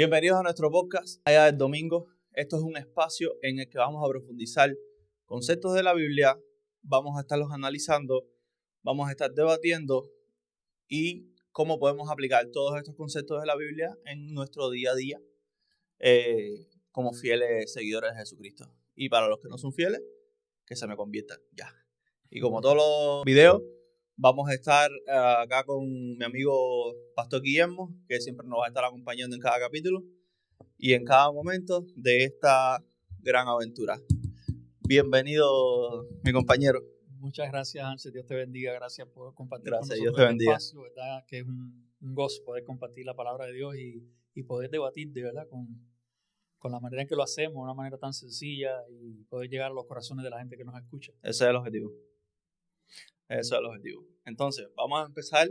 Bienvenidos a nuestro podcast Allá del Domingo. Esto es un espacio en el que vamos a profundizar conceptos de la Biblia, vamos a estarlos analizando, vamos a estar debatiendo y cómo podemos aplicar todos estos conceptos de la Biblia en nuestro día a día como fieles seguidores de Jesucristo. Y para los que no son fieles, que se me conviertan ya. Y como todos los videos, vamos a estar acá con mi amigo Pastor Guillermo, que siempre nos va a estar acompañando en cada capítulo y en cada momento de esta gran aventura. Bienvenido, mi compañero. Muchas gracias, Hansel. Dios te bendiga. Gracias por compartir Gracias, con Dios nosotros te este bendiga. espacio, ¿verdad? Que es un gozo poder compartir la palabra de Dios y poder debatir, de verdad, con la manera en que lo hacemos, de una manera tan sencilla y poder llegar a los corazones de la gente que nos escucha. Ese es el objetivo. Entonces, vamos a empezar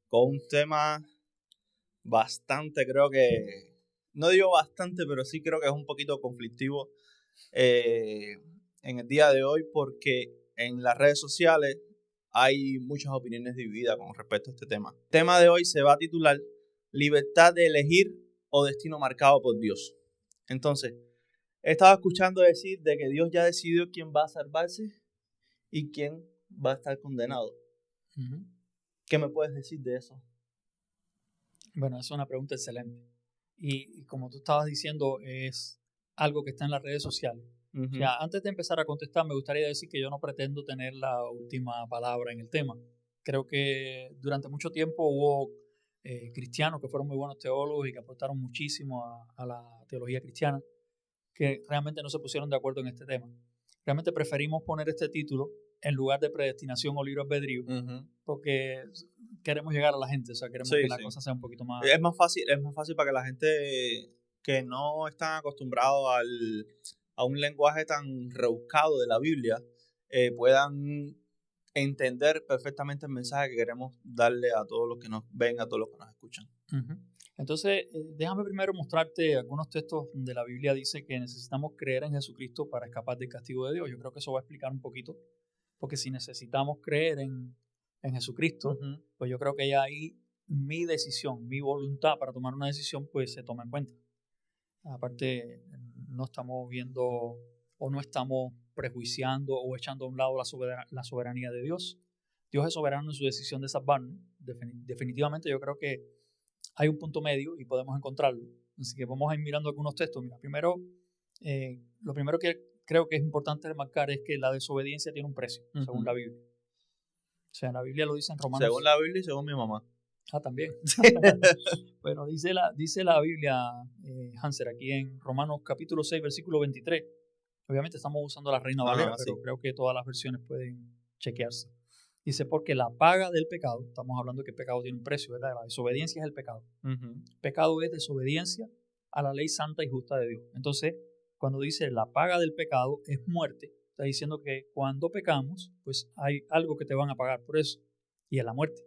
con un tema bastante, creo que, no digo bastante, pero sí creo que es un poquito conflictivo en el día de hoy, porque en las redes sociales hay muchas opiniones divididas con respecto a este tema. El tema de hoy se va a titular Libertad de elegir o destino marcado por Dios. Entonces, he estado escuchando decir de que Dios ya decidió quién va a salvarse y quién va a estar condenado. Uh-huh. ¿Qué me puedes decir de eso? Bueno, es una pregunta excelente. Y como tú estabas diciendo, es algo que está en las redes sociales. Uh-huh. O sea, antes de empezar a contestar, me gustaría decir que yo no pretendo tener la última palabra en el tema. Creo que durante mucho tiempo hubo cristianos que fueron muy buenos teólogos y que aportaron muchísimo a la teología cristiana, que realmente no se pusieron de acuerdo en este tema. Realmente preferimos poner este título en lugar de predestinación o libre albedrío, Uh-huh. porque queremos llegar a la gente, o sea, queremos que la cosa sea un poquito más... Es más fácil para que la gente que no está acostumbrado a un lenguaje tan rebuscado de la Biblia puedan entender perfectamente el mensaje que queremos darle a todos los que nos ven, a todos los que nos escuchan. Uh-huh. Entonces, déjame primero mostrarte algunos textos donde la Biblia dice que necesitamos creer en Jesucristo para escapar del castigo de Dios. Yo creo que eso va a explicar un poquito, porque si necesitamos creer en Jesucristo, Uh-huh. pues yo creo que ya ahí mi decisión, mi voluntad para tomar una decisión, pues se toma en cuenta. Aparte, no estamos viendo o no estamos prejuiciando o echando a un lado la soberanía de Dios. Dios es soberano en su decisión de salvarnos. Definitivamente yo creo que hay un punto medio y podemos encontrarlo. Así que vamos a ir mirando algunos textos. Mira, lo primero que creo que es importante remarcar es que la desobediencia tiene un precio, uh-huh, según la Biblia. O sea, la Biblia lo dice en Romanos. Según la Biblia y según mi mamá. Ah, también. Bueno, dice la Biblia, Hansel, aquí en Romanos capítulo 6, versículo 23. Obviamente estamos usando la Reina Valera, pero creo que todas las versiones pueden chequearse. Dice, porque la paga del pecado, estamos hablando de que el pecado tiene un precio, ¿verdad? La desobediencia es el pecado. Uh-huh. Pecado es desobediencia a la ley santa y justa de Dios. Entonces, cuando dice la paga del pecado es muerte, está diciendo que cuando pecamos, pues hay algo que te van a pagar por eso, y es la muerte.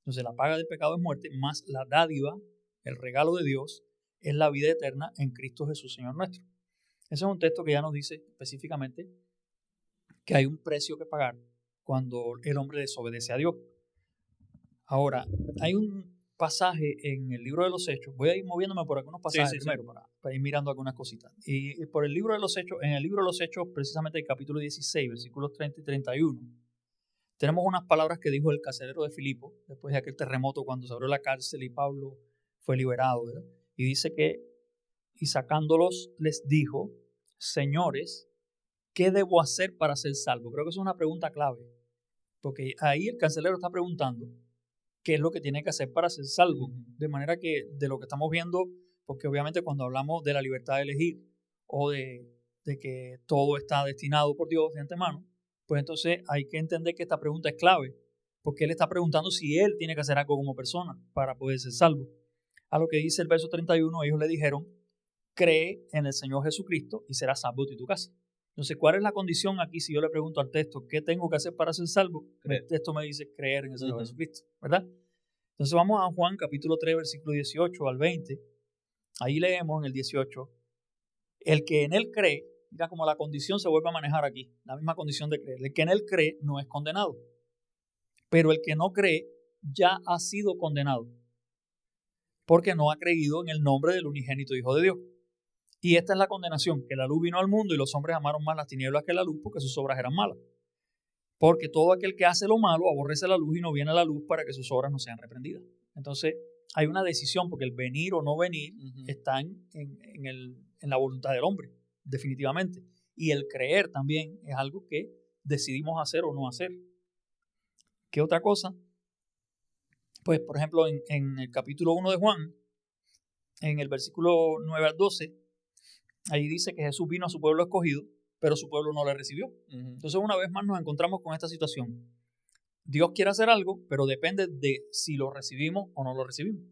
Entonces, la paga del pecado es muerte, más la dádiva, el regalo de Dios, es la vida eterna en Cristo Jesús, Señor nuestro. Ese es un texto que ya nos dice específicamente que hay un precio que pagar cuando el hombre desobedece a Dios. Ahora, hay un pasaje en el libro de los Hechos, voy a ir moviéndome por algunos pasajes primero para ir mirando algunas cositas. Y por el libro de los Hechos, en el libro de los Hechos, precisamente el capítulo 16, versículos 30 y 31, tenemos unas palabras que dijo el carcelero de Filipo, después de aquel terremoto cuando se abrió la cárcel y Pablo fue liberado, ¿verdad? Y dice que, y sacándolos, les dijo, señores, ¿qué debo hacer para ser salvo? Creo que es una pregunta clave, porque ahí el carcelero está preguntando qué es lo que tiene que hacer para ser salvo. De manera que de lo que estamos viendo, porque obviamente cuando hablamos de la libertad de elegir o de que todo está destinado por Dios de antemano, pues entonces hay que entender que esta pregunta es clave, porque él está preguntando si él tiene que hacer algo como persona para poder ser salvo. A lo que dice el verso 31, ellos le dijeron, cree en el Señor Jesucristo y serás salvo tú y tu casa. Entonces, ¿cuál es la condición aquí si yo le pregunto al texto qué tengo que hacer para ser salvo? El texto me dice creer en el Señor Jesucristo, ¿verdad? Entonces vamos a Juan capítulo 3, versículo 18 al 20. Ahí leemos en el 18, el que en él cree, mira cómo la condición se vuelve a manejar aquí, la misma condición de creer. El que en él cree no es condenado, pero el que no cree ya ha sido condenado. porque no ha creído en el nombre del unigénito Hijo de Dios. Y esta es la condenación, que la luz vino al mundo y los hombres amaron más las tinieblas que la luz porque sus obras eran malas. Porque todo aquel que hace lo malo aborrece la luz y no viene a la luz para que sus obras no sean reprendidas. Entonces hay una decisión, porque el venir o no venir está en la voluntad del hombre, definitivamente. Y el creer también es algo que decidimos hacer o no hacer. ¿Qué otra cosa? Pues, por ejemplo, en el capítulo 1 de Juan, en el versículo 9 al 12, ahí dice que Jesús vino a su pueblo escogido, pero su pueblo no le recibió. Entonces, una vez más nos encontramos con esta situación. Dios quiere hacer algo, pero depende de si lo recibimos o no lo recibimos.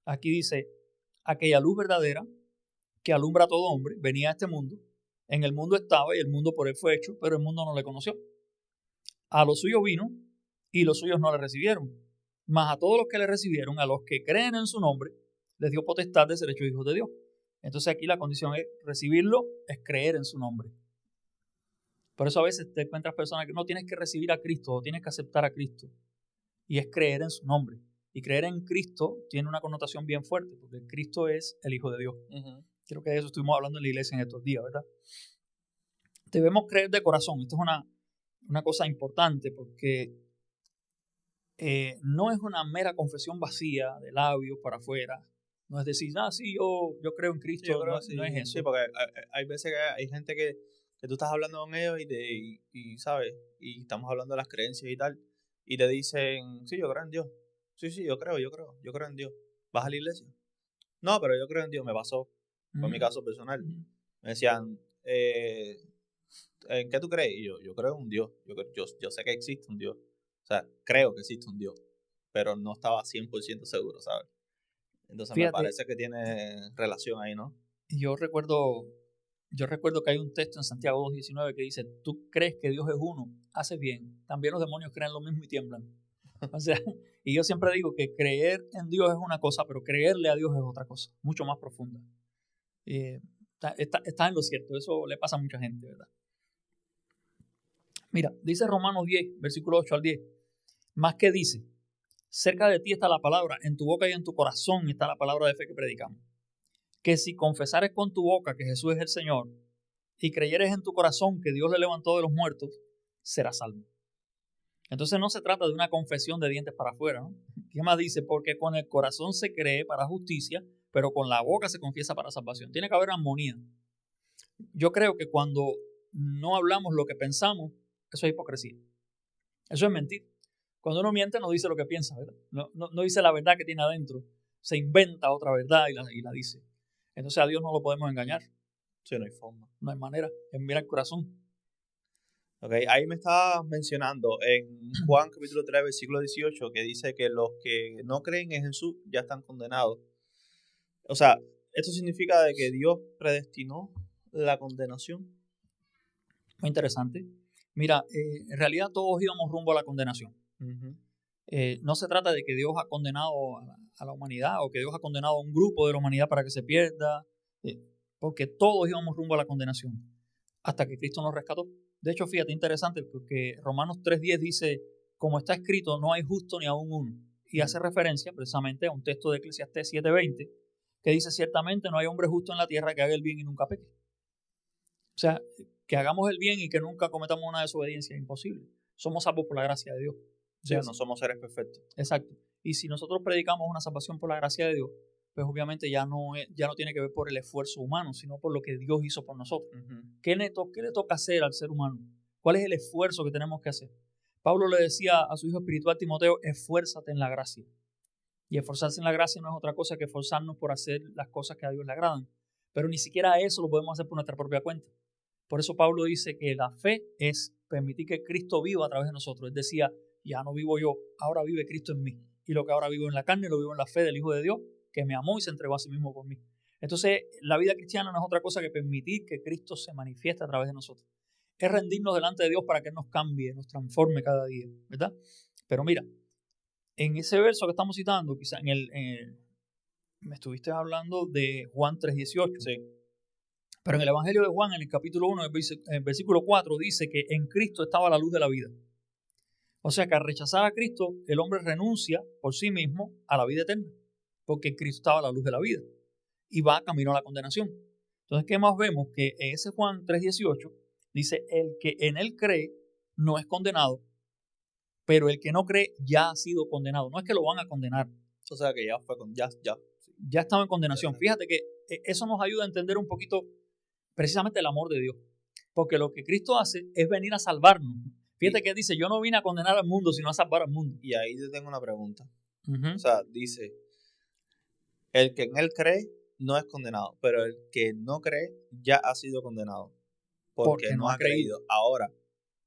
Aquí dice, aquella luz verdadera que alumbra a todo hombre venía a este mundo. En el mundo estaba y el mundo por él fue hecho, pero el mundo no le conoció. A los suyos vino y los suyos no le recibieron. Mas a todos los que le recibieron, a los que creen en su nombre, les dio potestad de ser hechos hijos de Dios. Entonces aquí la condición es recibirlo, es creer en su nombre. Por eso a veces te encuentras personas que no tienes que recibir a Cristo o tienes que aceptar a Cristo. Y es creer en su nombre. Y creer en Cristo tiene una connotación bien fuerte, porque Cristo es el Hijo de Dios. Creo que de eso estuvimos hablando en la iglesia en estos días, ¿verdad? Debemos creer de corazón. Esto es una cosa importante, porque no es una mera confesión vacía de labios para afuera. No es decir, sí, yo creo en Cristo. Yo creo no, sí, no es eso. Sí, porque hay veces que hay gente que tú estás hablando con ellos y ¿sabes? Y estamos hablando de las creencias y tal. Y te dicen, sí, yo creo en Dios. Sí, yo creo en Dios. ¿Vas a la iglesia? No, pero yo creo en Dios. Me pasó. Fue mi caso personal. Me decían, ¿en qué tú crees? Y yo creo en un Dios. Yo sé que existe un Dios. O sea, creo que existe un Dios. Pero no estaba 100% seguro, ¿sabes? Entonces Fíjate, me parece que tiene relación ahí, ¿no? Yo recuerdo que hay un texto en Santiago 2:19 que dice, tú crees que Dios es uno, haces bien. También los demonios creen lo mismo y tiemblan. O sea, y yo siempre digo que creer en Dios es una cosa, pero creerle a Dios es otra cosa, mucho más profunda. Está en lo cierto, eso le pasa a mucha gente, ¿verdad? Mira, dice Romanos 10, versículo 8 al 10, más que dice, cerca de ti está la palabra, en tu boca y en tu corazón está la palabra de fe que predicamos. Que si confesares con tu boca que Jesús es el Señor y creyeres en tu corazón que Dios le levantó de los muertos, serás salvo. Entonces no se trata de una confesión de dientes para afuera, ¿no? ¿Qué más dice? Porque con el corazón se cree para justicia, pero con la boca se confiesa para salvación. Tiene que haber armonía. Yo creo que cuando no hablamos lo que pensamos, eso es hipocresía. Eso es mentir. Cuando uno miente no dice lo que piensa, ¿verdad? No dice la verdad que tiene adentro. Se inventa otra verdad y la dice. Entonces a Dios no lo podemos engañar. Sí, no hay forma. No hay manera. Es mirar el corazón. Ok, ahí me estabas mencionando en Juan capítulo 3, versículo 18, que dice que los que no creen en Jesús ya están condenados. O sea, ¿esto significa de que Dios predestinó la condenación? Muy interesante. Mira, en realidad todos íbamos rumbo a la condenación. No se trata de que Dios ha condenado a la humanidad o que Dios ha condenado a un grupo de la humanidad para que se pierda, porque todos íbamos rumbo a la condenación hasta que Cristo nos rescató. De hecho, fíjate, interesante, porque Romanos 3:10 dice, como está escrito, no hay justo ni aún uno. Y hace referencia precisamente a un texto de Eclesiastés 7:20 que dice, ciertamente no hay hombre justo en la tierra que haga el bien y nunca peque. O sea, que hagamos el bien y que nunca cometamos una desobediencia es imposible. Somos salvos por la gracia de Dios. Sí, no somos seres perfectos. Exacto. Y si nosotros predicamos una salvación por la gracia de Dios, pues obviamente ya no tiene que ver por el esfuerzo humano, sino por lo que Dios hizo por nosotros. ¿Qué le toca hacer al ser humano? ¿Cuál es el esfuerzo que tenemos que hacer? Pablo le decía a su hijo espiritual Timoteo, esfuérzate en la gracia. Y esforzarse en la gracia no es otra cosa que esforzarnos por hacer las cosas que a Dios le agradan. Pero ni siquiera eso lo podemos hacer por nuestra propia cuenta. Por eso Pablo dice que la fe es permitir que Cristo viva a través de nosotros. Él decía, ya no vivo yo, ahora vive Cristo en mí. Y lo que ahora vivo en la carne, lo vivo en la fe del Hijo de Dios, que me amó y se entregó a sí mismo por mí. Entonces, la vida cristiana no es otra cosa que permitir que Cristo se manifieste a través de nosotros. Es rendirnos delante de Dios para que Él nos cambie, nos transforme cada día, ¿verdad? Pero mira, en ese verso que estamos citando, quizá me estuviste hablando de Juan 3:18. Sí. Pero en el Evangelio de Juan, en el capítulo 1, en el versículo 4, dice que en Cristo estaba la luz de la vida. O sea que al rechazar a Cristo, el hombre renuncia por sí mismo a la vida eterna. porque Cristo estaba a la luz de la vida y va camino a la condenación. Entonces, ¿qué más vemos? Que en ese Juan 3:18 dice, el que en él cree no es condenado, pero el que no cree ya ha sido condenado. No es que lo van a condenar. O sea que ya fue Ya estaba en condenación. Fíjate que eso nos ayuda a entender un poquito precisamente el amor de Dios. Porque lo que Cristo hace es venir a salvarnos. Fíjate que dice, yo no vine a condenar al mundo, sino a salvar al mundo. Y ahí te tengo una pregunta. Uh-huh. O sea, dice, el que en él cree no es condenado, pero el que no cree ya ha sido condenado. Porque no ha creído. Ahora,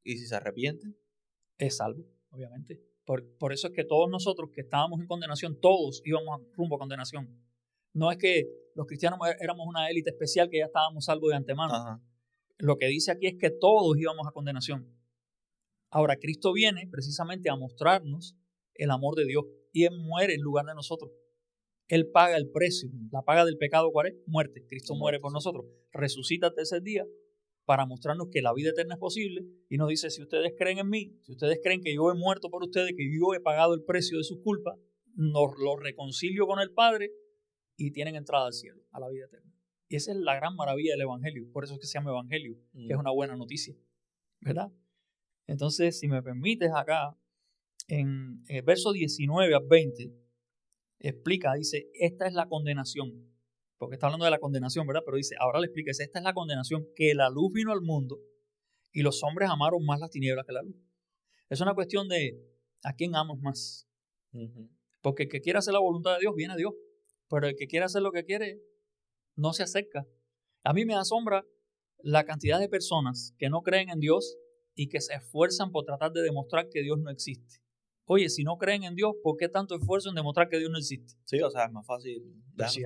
¿y si se arrepiente? Es salvo, obviamente. Por eso es que todos nosotros que estábamos en condenación, todos íbamos rumbo a condenación. No es que los cristianos éramos una élite especial que ya estábamos salvos de antemano. Ajá. Lo que dice aquí es que todos íbamos a condenación. Ahora, Cristo viene precisamente a mostrarnos el amor de Dios y Él muere en lugar de nosotros. Él paga el precio. La paga del pecado, ¿cuál es? Muerte. Cristo muere por nosotros. Resucita el tercer día para mostrarnos que la vida eterna es posible y nos dice, si ustedes creen en mí, si ustedes creen que yo he muerto por ustedes, que yo he pagado el precio de sus culpas, nos lo reconcilio con el Padre y tienen entrada al cielo, a la vida eterna. Y esa es la gran maravilla del Evangelio. Por eso es que se llama Evangelio, que es una buena noticia, ¿verdad? Entonces, si me permites acá, en el verso 19 al 20, explica, dice, esta es la condenación. Porque está hablando de la condenación, ¿verdad? Pero dice, ahora le explica, esta es la condenación, que la luz vino al mundo y los hombres amaron más las tinieblas que la luz. Es una cuestión de a quién amas más. Uh-huh. Porque el que quiere hacer la voluntad de Dios, viene a Dios. Pero el que quiere hacer lo que quiere, no se acerca. A mí me asombra la cantidad de personas que no creen en Dios y que se esfuerzan por tratar de demostrar que Dios no existe. Oye, si no creen en Dios, ¿por qué tanto esfuerzo en demostrar que Dios no existe? Sí, o sea, es más fácil. Pues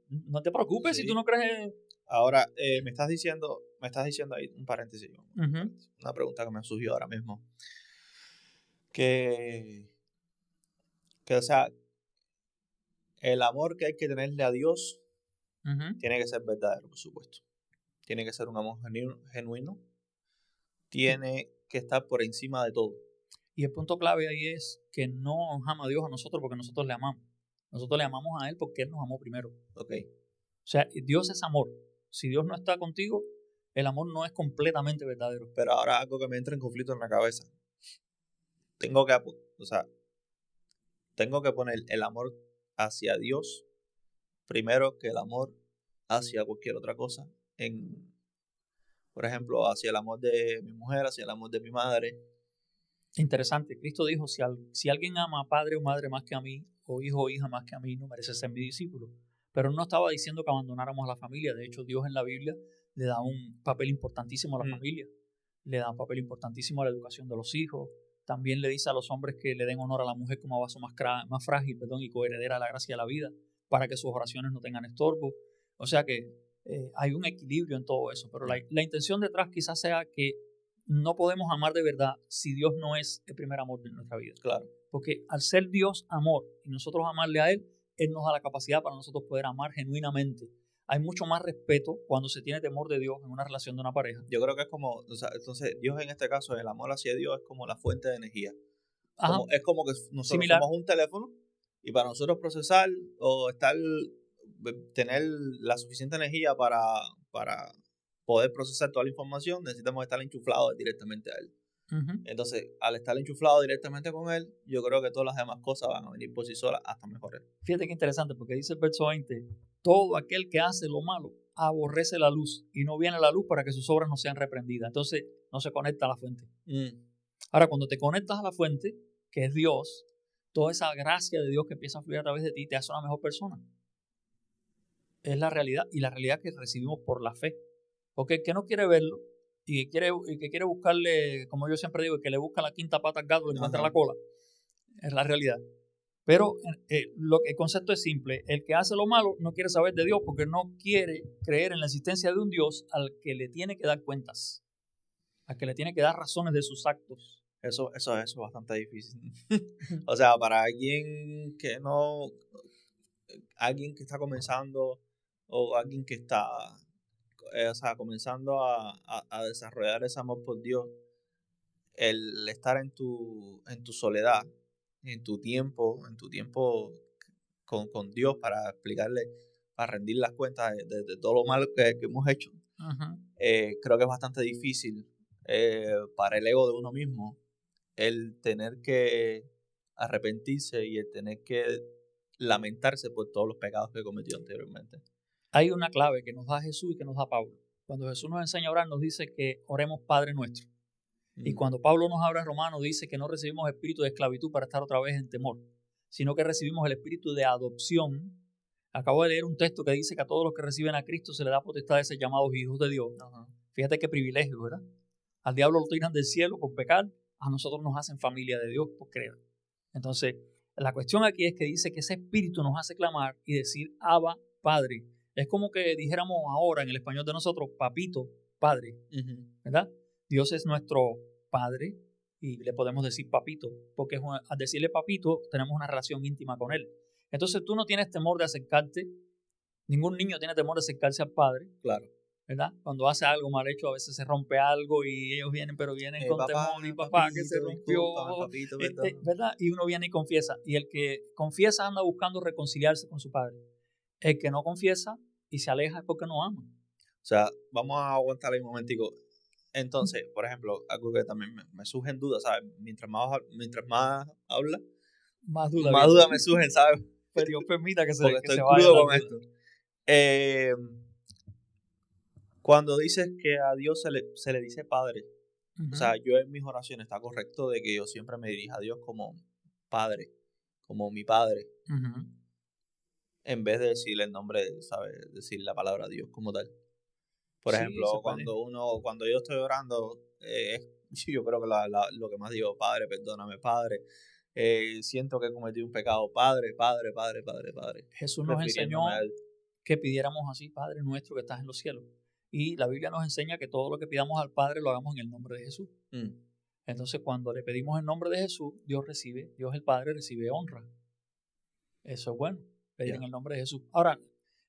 no te preocupes si tú no crees. Ahora, me estás diciendo ahí un paréntesis, una pregunta que me surgió ahora mismo. Que, o sea, el amor que hay que tenerle a Dios tiene que ser verdadero, por supuesto. Tiene que ser un amor genuino. Tiene que estar por encima de todo. Y el punto clave ahí es que no ama a Dios a nosotros porque nosotros le amamos. Nosotros le amamos a Él porque Él nos amó primero. Okay. O sea, Dios es amor. Si Dios no está contigo, el amor no es completamente verdadero. Pero ahora algo que me entra en conflicto en la cabeza. Tengo que poner el amor hacia Dios primero que el amor hacia cualquier otra cosa. Por ejemplo, hacia el amor de mi mujer, hacia el amor de mi madre. Interesante. Cristo dijo, si alguien ama a padre o madre más que a mí, o hijo o hija más que a mí, no merece ser mi discípulo. Pero no estaba diciendo que abandonáramos a la familia. De hecho, Dios en la Biblia le da un papel importantísimo a la familia. Le da un papel importantísimo a la educación de los hijos. También le dice a los hombres que le den honor a la mujer como vaso más frágil, y coheredera de la gracia de la vida, para que sus oraciones no tengan estorbo. O sea que hay un equilibrio en todo eso. Pero la intención detrás quizás sea que no podemos amar de verdad si Dios no es el primer amor de nuestra vida. Claro. Porque al ser Dios amor y nosotros amarle a Él, Él nos da la capacidad para nosotros poder amar genuinamente. Hay mucho más respeto cuando se tiene temor de Dios en una relación de una pareja. Yo creo que es como, o sea, entonces Dios en este caso, el amor hacia Dios es como la fuente de energía. Es como que nosotros somos un teléfono y para nosotros procesar o tener la suficiente energía para poder procesar toda la información, necesitamos estar enchuflados directamente a Él. Uh-huh. Entonces, al estar enchuflado directamente con Él, yo creo que todas las demás cosas van a venir por sí solas hasta mejores. Fíjate qué interesante, porque dice el verso 20, todo aquel que hace lo malo aborrece la luz y no viene a la luz para que sus obras no sean reprendidas. Entonces, no se conecta a la fuente. Ahora, cuando te conectas a la fuente, que es Dios, toda esa gracia de Dios que empieza a fluir a través de ti te hace una mejor persona. Es la realidad, y la realidad que recibimos por la fe. Porque el que no quiere verlo y que quiere buscarle, como yo siempre digo, el que le busca la quinta pata al gato le encuentra la cola, es la realidad. Pero el concepto es simple. El que hace lo malo no quiere saber de Dios porque no quiere creer en la existencia de un Dios al que le tiene que dar cuentas, al que le tiene que dar razones de sus actos. Eso es bastante difícil. O sea, para alguien que está comenzando o alguien que está comenzando a desarrollar ese amor por Dios, el estar en tu soledad, en tu tiempo con Dios para explicarle, para rendir las cuentas de todo lo malo que hemos hecho. Creo que es bastante difícil para el ego de uno mismo el tener que arrepentirse y el tener que lamentarse por todos los pecados que cometió anteriormente. Hay una clave que nos da Jesús y que nos da Pablo. Cuando Jesús nos enseña a orar, nos dice que oremos Padre nuestro. Y cuando Pablo nos habla en Romanos, dice que no recibimos espíritu de esclavitud para estar otra vez en temor, sino que recibimos el espíritu de adopción. Acabo de leer un texto que dice que a todos los que reciben a Cristo se les da potestad de ser llamados hijos de Dios. Fíjate qué privilegio, ¿verdad? Al diablo lo tiran del cielo por pecar, a nosotros nos hacen familia de Dios por creer. Entonces, la cuestión aquí es que dice que ese espíritu nos hace clamar y decir, Abba, Padre. Es como que dijéramos ahora en el español de nosotros, papito, Padre, ¿verdad? Dios es nuestro Padre y le podemos decir papito, porque al decirle papito tenemos una relación íntima con Él. Entonces tú no tienes temor de acercarte, ningún niño tiene temor de acercarse al Padre. Claro. ¿Verdad? Cuando hace algo mal hecho, a veces se rompe algo y ellos vienen, pero vienen con temor y papá, papito, que se rompió, papito, ¿verdad? Y uno viene y confiesa. Y el que confiesa anda buscando reconciliarse con su Padre. El que no confiesa y se aleja es porque no ama. O sea, vamos a aguantar ahí un momentico. Entonces, por ejemplo, algo que también me surge en duda, ¿sabes? Mientras más habla, más duda me surgen, ¿sabes? Pero Dios permita que se porque que estoy se crudo vaya con esto. Cuando dices que a Dios se le dice Padre, o sea, yo en mis oraciones está correcto de que yo siempre me dirija a Dios como Padre, como mi Padre, en vez de decirle el nombre, ¿sabes? Decir la palabra Dios como tal. Por ejemplo, cuando yo estoy orando, yo creo que lo que más digo, Padre, perdóname, Padre. Siento que cometí un pecado, Padre, Padre, Padre, Padre, Padre. Jesús nos enseñó que pidiéramos así, Padre nuestro que estás en los cielos. Y la Biblia nos enseña que todo lo que pidamos al Padre lo hagamos en el nombre de Jesús. Entonces, cuando le pedimos en nombre de Jesús, Dios el Padre recibe honra. Eso es bueno, pedir en el nombre de Jesús. Ahora,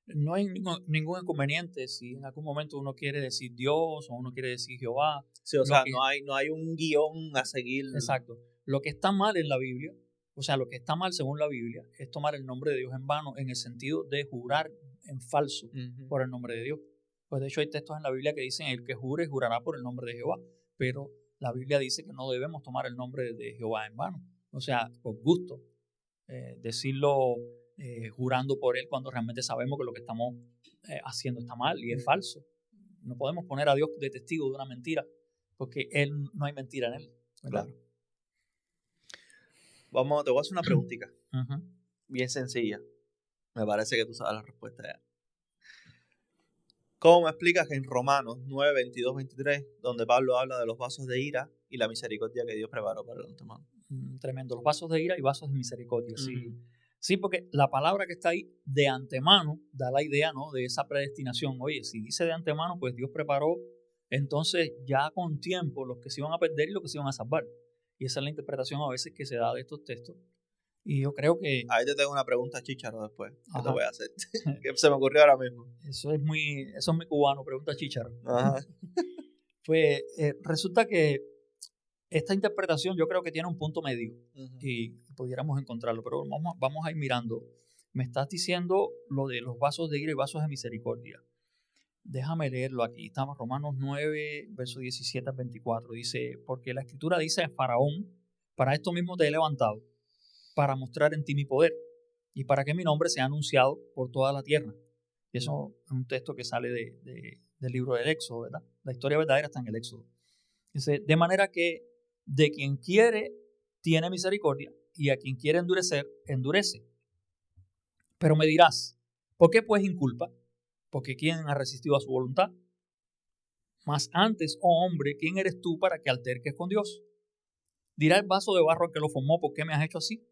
no hay ningún inconveniente si en algún momento uno quiere decir Dios o uno quiere decir Jehová. Sí, o sea, no hay un guión a seguir. Exacto. Lo que está mal en la Biblia, o sea, lo que está mal según la Biblia, es tomar el nombre de Dios en vano en el sentido de jurar en falso por el nombre de Dios. Pues de hecho hay textos en la Biblia que dicen el que jure, jurará por el nombre de Jehová. Pero la Biblia dice que no debemos tomar el nombre de Jehová en vano. O sea, por gusto. Decirlo jurando por él cuando realmente sabemos que lo que estamos haciendo está mal y es falso. No podemos poner a Dios de testigo de una mentira porque él no hay mentira en él. ¿Verdad? Claro. Te voy a hacer una preguntita. Bien sencilla. Me parece que tú sabes la respuesta ya. ¿Cómo me explicas que en Romanos 9, 22, 23, donde Pablo habla de los vasos de ira y la misericordia que Dios preparó para el antemano? Tremendo, los vasos de ira y vasos de misericordia. Sí, porque la palabra que está ahí de antemano da la idea, ¿no?, de esa predestinación. Oye, si dice de antemano, pues Dios preparó, entonces ya con tiempo los que se iban a perder y los que se iban a salvar. Y esa es la interpretación a veces que se da de estos textos. Y yo creo que... Ahí te tengo una pregunta, Chícharo, después. ¿Qué te voy a hacer? Que se me ocurrió ahora mismo. Eso es muy cubano, pregunta Chícharo. Pues resulta que esta interpretación yo creo que tiene un punto medio y pudiéramos encontrarlo, pero vamos a ir mirando. Me estás diciendo lo de los vasos de ira y vasos de misericordia. Déjame leerlo aquí. Estamos en Romanos 9, versos 17 al 24. Dice, porque la Escritura dice a Faraón, para esto mismo te he levantado, para mostrar en ti mi poder y para que mi nombre sea anunciado por toda la tierra. Y eso es un texto que sale del libro del Éxodo, ¿verdad? La historia verdadera está en el Éxodo. Dice, de manera que de quien quiere tiene misericordia y a quien quiere endurecer, endurece. Pero me dirás, ¿por qué pues inculpa? Porque ¿quién ha resistido a su voluntad? Mas antes, oh hombre, ¿quién eres tú para que alterques con Dios? Dirá el vaso de barro al que lo formó, ¿por qué me has hecho así?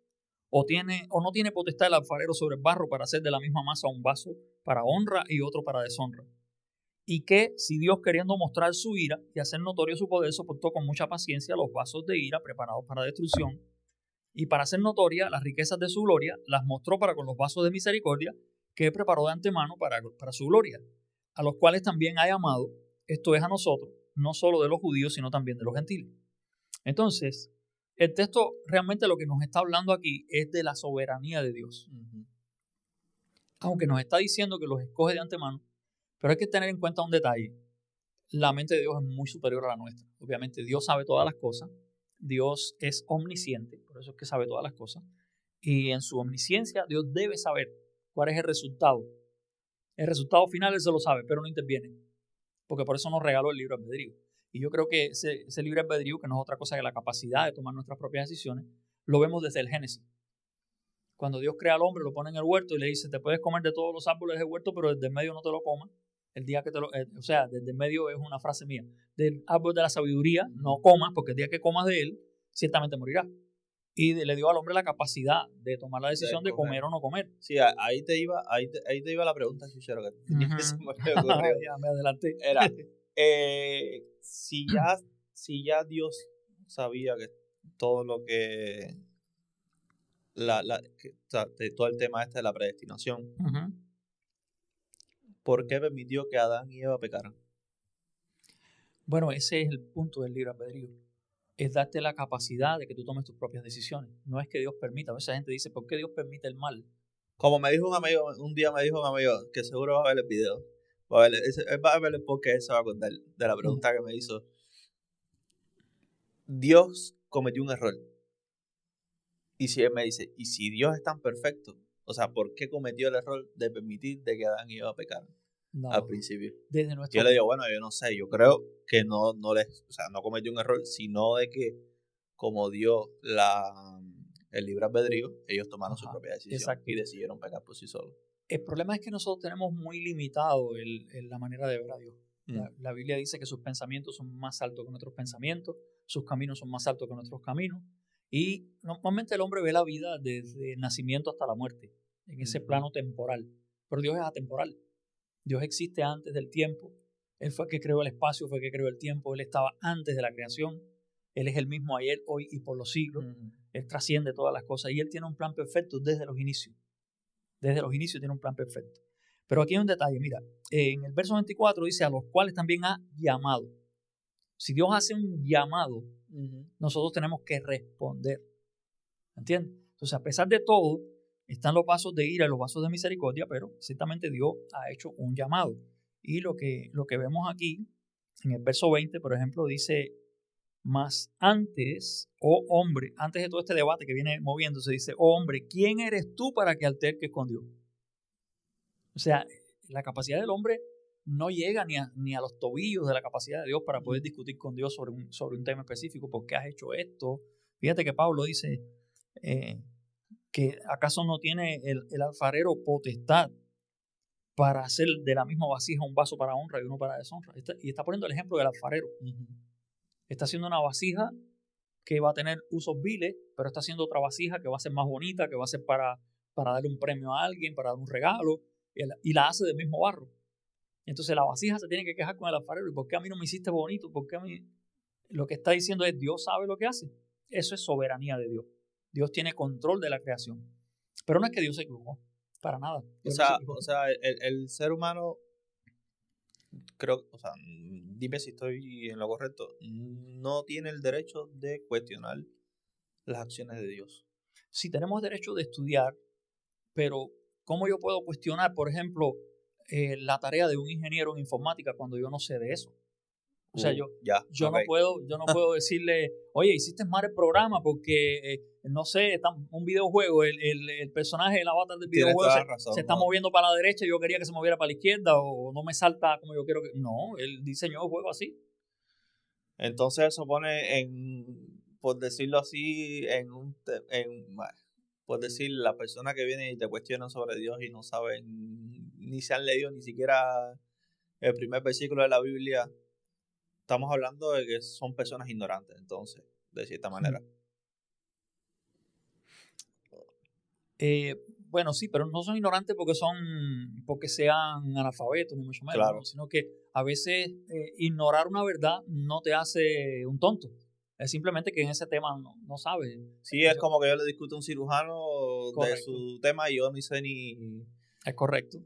¿O no tiene potestad el alfarero sobre el barro para hacer de la misma masa un vaso para honra y otro para deshonra? Y que si Dios, queriendo mostrar su ira y hacer notorio su poder, soportó con mucha paciencia los vasos de ira preparados para destrucción, y para hacer notoria las riquezas de su gloria, las mostró para con los vasos de misericordia que preparó de antemano para su gloria, a los cuales también ha llamado, esto es a nosotros, no solo de los judíos, sino también de los gentiles. Entonces, el texto realmente lo que nos está hablando aquí es de la soberanía de Dios. aunque nos está diciendo que los escoge de antemano, pero hay que tener en cuenta un detalle. La mente de Dios es muy superior a la nuestra. Obviamente Dios sabe todas las cosas, Dios es omnisciente, por eso es que sabe todas las cosas, y en su omnisciencia Dios debe saber cuál es el resultado. El resultado final Él se lo sabe, pero no interviene, porque por eso nos regaló el libre albedrío. Y yo creo que ese libre albedrío, que no es otra cosa que la capacidad de tomar nuestras propias decisiones, lo vemos desde el Génesis. Cuando Dios crea al hombre, lo pone en el huerto y le dice, te puedes comer de todos los árboles del huerto, pero desde el medio no te lo comas. El día que o sea, desde el medio es una frase mía. Del árbol de la sabiduría no comas, porque el día que comas de él, ciertamente morirás. Y le dio al hombre la capacidad de tomar la decisión de comer o no comer. Sí, ahí te iba la pregunta, Chuchero, que tenía que se me ocurrió. Ya me adelanté. Era, si ya Dios sabía que todo lo que o sea, todo el tema este de la predestinación, ¿por qué permitió que Adán y Eva pecaran? Bueno, ese es el punto del libre albedrío. Es darte la capacidad de que tú tomes tus propias decisiones. No es que Dios permita. A veces la gente dice, ¿por qué Dios permite el mal? Como me dijo un día me dijo un amigo, que seguro va a ver el video, va a ver el podcast, se va a contar de la pregunta que me hizo. Dios cometió un error. Y si él me dice, ¿y si Dios es tan perfecto? O sea, ¿por qué cometió el error de permitir de que Adán y Eva pecaran al principio? Yo le digo, bueno, yo no sé, yo creo que no cometió un error, sino de que como dio el libre albedrío, ellos tomaron su propia decisión y decidieron pecar por sí solos. El problema es que nosotros tenemos muy limitado la manera de ver a Dios. La Biblia dice que sus pensamientos son más altos que nuestros pensamientos, sus caminos son más altos que nuestros caminos. Y normalmente el hombre ve la vida desde el nacimiento hasta la muerte, en ese plano temporal. Pero Dios es atemporal. Dios existe antes del tiempo. Él fue el que creó el espacio, fue el que creó el tiempo. Él estaba antes de la creación. Él es el mismo ayer, hoy y por los siglos. Él trasciende todas las cosas y Él tiene un plan perfecto desde los inicios. Desde los inicios tiene un plan perfecto. Pero aquí hay un detalle, mira, en el verso 24 dice, a los cuales también ha llamado. Si Dios hace un llamado, nosotros tenemos que responder. ¿Entiendes? Entonces, a pesar de todo, están los vasos de ira y los vasos de misericordia, pero ciertamente Dios ha hecho un llamado. Y lo que vemos aquí, en el verso 20, por ejemplo, dice, mas antes, oh hombre, antes de todo este debate que viene moviéndose, dice, oh hombre, ¿quién eres tú para que alterques con Dios? O sea, la capacidad del hombre no llega ni a los tobillos de la capacidad de Dios para poder discutir con Dios sobre un tema específico. ¿Por qué has hecho esto? Fíjate que Pablo dice que acaso no tiene el alfarero potestad para hacer de la misma vasija un vaso para honra y uno para deshonra. Y está poniendo el ejemplo del alfarero. Está haciendo una vasija que va a tener usos viles, pero está haciendo otra vasija que va a ser más bonita, que va a ser para darle un premio a alguien, para dar un regalo, y la hace del mismo barro. Entonces la vasija se tiene que quejar con el alfarero. ¿Y por qué a mí no me hiciste bonito? ¿Por qué a mí? Lo que está diciendo es, Dios sabe lo que hace. Eso es soberanía de Dios. Dios tiene control de la creación. Pero no es que Dios se equivocó, para nada. O sea, el ser humano, creo, o sea, dime si estoy en lo correcto, no tiene el derecho de cuestionar las acciones de Dios. Sí, tenemos derecho de estudiar, pero ¿cómo yo puedo cuestionar, por ejemplo, la tarea de un ingeniero en informática cuando yo no sé de eso? O sea, yo no puedo decirle, oye, hiciste mal el programa porque, no sé, un videojuego, el personaje, el avatar del videojuego se está moviendo para la derecha y yo quería que se moviera para la izquierda o no me salta como yo quiero que... No, él diseñó el juego así. Entonces eso pone por decirlo así, por decir, la persona que viene y te cuestiona sobre Dios y no saben, ni se han leído ni siquiera el primer versículo de la Biblia, estamos hablando de que son personas ignorantes, entonces, de cierta manera. Bueno, sí, pero no son ignorantes porque sean analfabetos, ni mucho menos, claro. ¿no? Sino que a veces ignorar una verdad no te hace un tonto. Es simplemente que en ese tema no sabes. Sí, es como que yo le discuto a un cirujano de su tema y yo no sé ni... Es correcto.